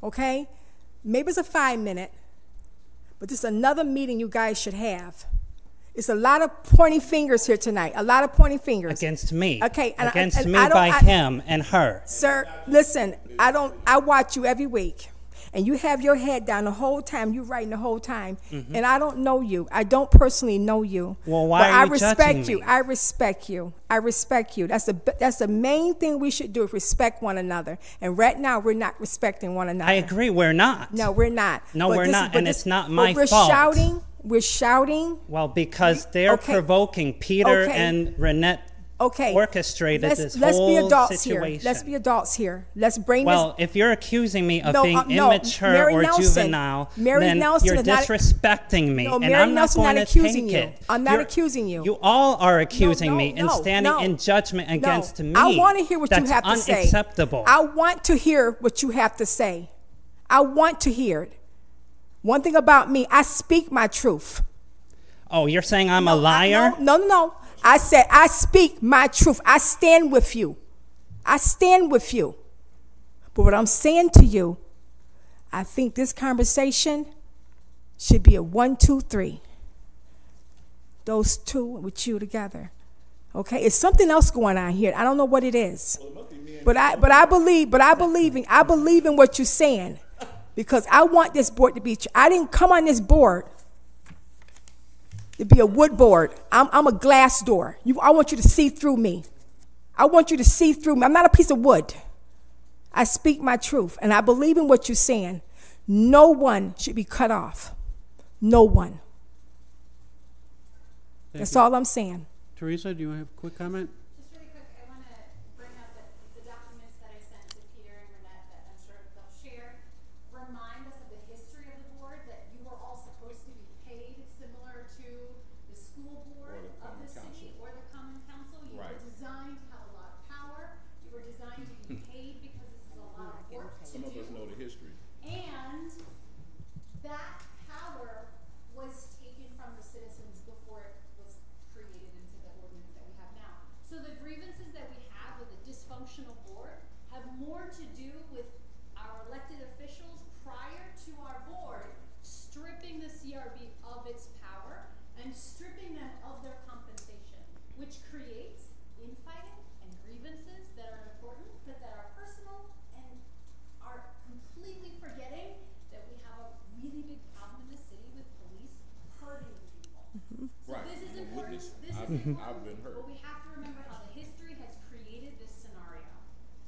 Okay? Maybe it's a 5-minute, but this is another meeting you guys should have. It's a lot of pointing fingers here tonight. A lot of pointing fingers. Against me. Okay. Against me by him and her. Sir, listen, I watch you every week. And you have your head down the whole time. You're writing the whole time. Mm-hmm. And I don't know you. I don't personally know you. Well, why are you judging me? I respect you. I respect you. That's the main thing we should do is respect one another. And right now, we're not respecting one another. I agree. We're not. No, we're not. No, we're not. And it's not my fault. We're shouting. Well, because they're provoking. Peter and Renette orchestrated this whole situation. Let's be adults here. Let's bring this. Well, if you're accusing me of being immature or juvenile, then you're disrespecting me, and I'm not going to take it. I'm not accusing you. You all are accusing me and standing in judgment against me. I want to hear what you have to say. That's unacceptable. I want to hear what you have to say. I want to hear it. One thing about me, I speak my truth. Oh, you're saying I'm a liar? No. I said, I speak my truth. I stand with you. I stand with you. But what I'm saying to you, I think this conversation should be a 1, 2, 3. Those two with you together. Okay? It's something else going on here. I don't know what it is. But I believe in what you're saying. Because I want this board to be, I didn't come on this board to be a wood board. I'm a glass door. I want you to see through me. I want you to see through me. I'm not a piece of wood. I speak my truth, and I believe in what you're saying. No one should be cut off. No one. That's all I'm saying. Teresa, do you have a quick comment? Just really quick, I want to bring up that the documents that I sent to Peter and Renette that I'm sure they'll share remind us of the history of the board, that you were all supposed to be paid similar to the school board of the city or the common council. You were designed to have a lot of power. You were designed to be paid because this is a lot of work to do. Some of us know the history. And that power was taken from the citizens before it was created into the ordinance that we have now. So the grievances that we have with a dysfunctional board have more to do with our elected officials prior to our board stripping the CRB of its power and stripping them of their compensation, which creates infighting and grievances that are important but that are personal and are completely forgetting that we have a really big problem in the city with police hurting people. So this is important. This is important. I've been hurt. But we have to remember how the history has created this scenario.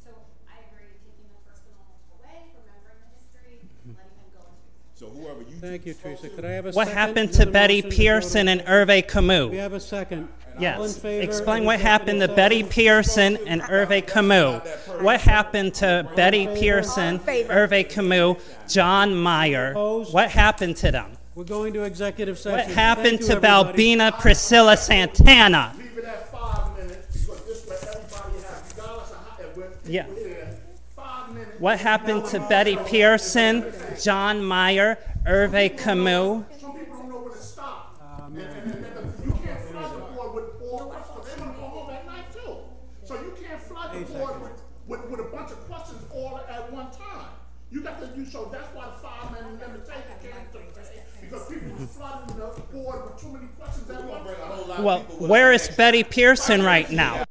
So I agree, taking the personal away, remembering the history, letting them go into it. So whoever you Thank you, Teresa. Could I have a What second? happened to Another Betty motion to go to- Pearson and Hervé Camus? We have a second. All in Yes. favor Explain of what happened to executive Betty session? Pearson and Hervé Camus. What happened to Betty Pearson, Hervé Camus, John Meyer? Opposed? What happened to them? We're going to executive session. What Thank happened you, to everybody. Balbina Priscilla Santana? Leave it at 5 minutes, because this way everybody has, regardless of how, and when people Yeah. here, 5 minutes. What happened to Betty Pearson, John Meyer, Hervé Camus? Some people don't know where to stop. And you can't flood the board with all questions, because they're gonna go home at night too. So you can't flood the board with a bunch of questions all at one time. You got to do, so that's why the 5-minute limitation came to play, because people were flooding the board with too many questions at one time. Well, where is Betty Pearson right now?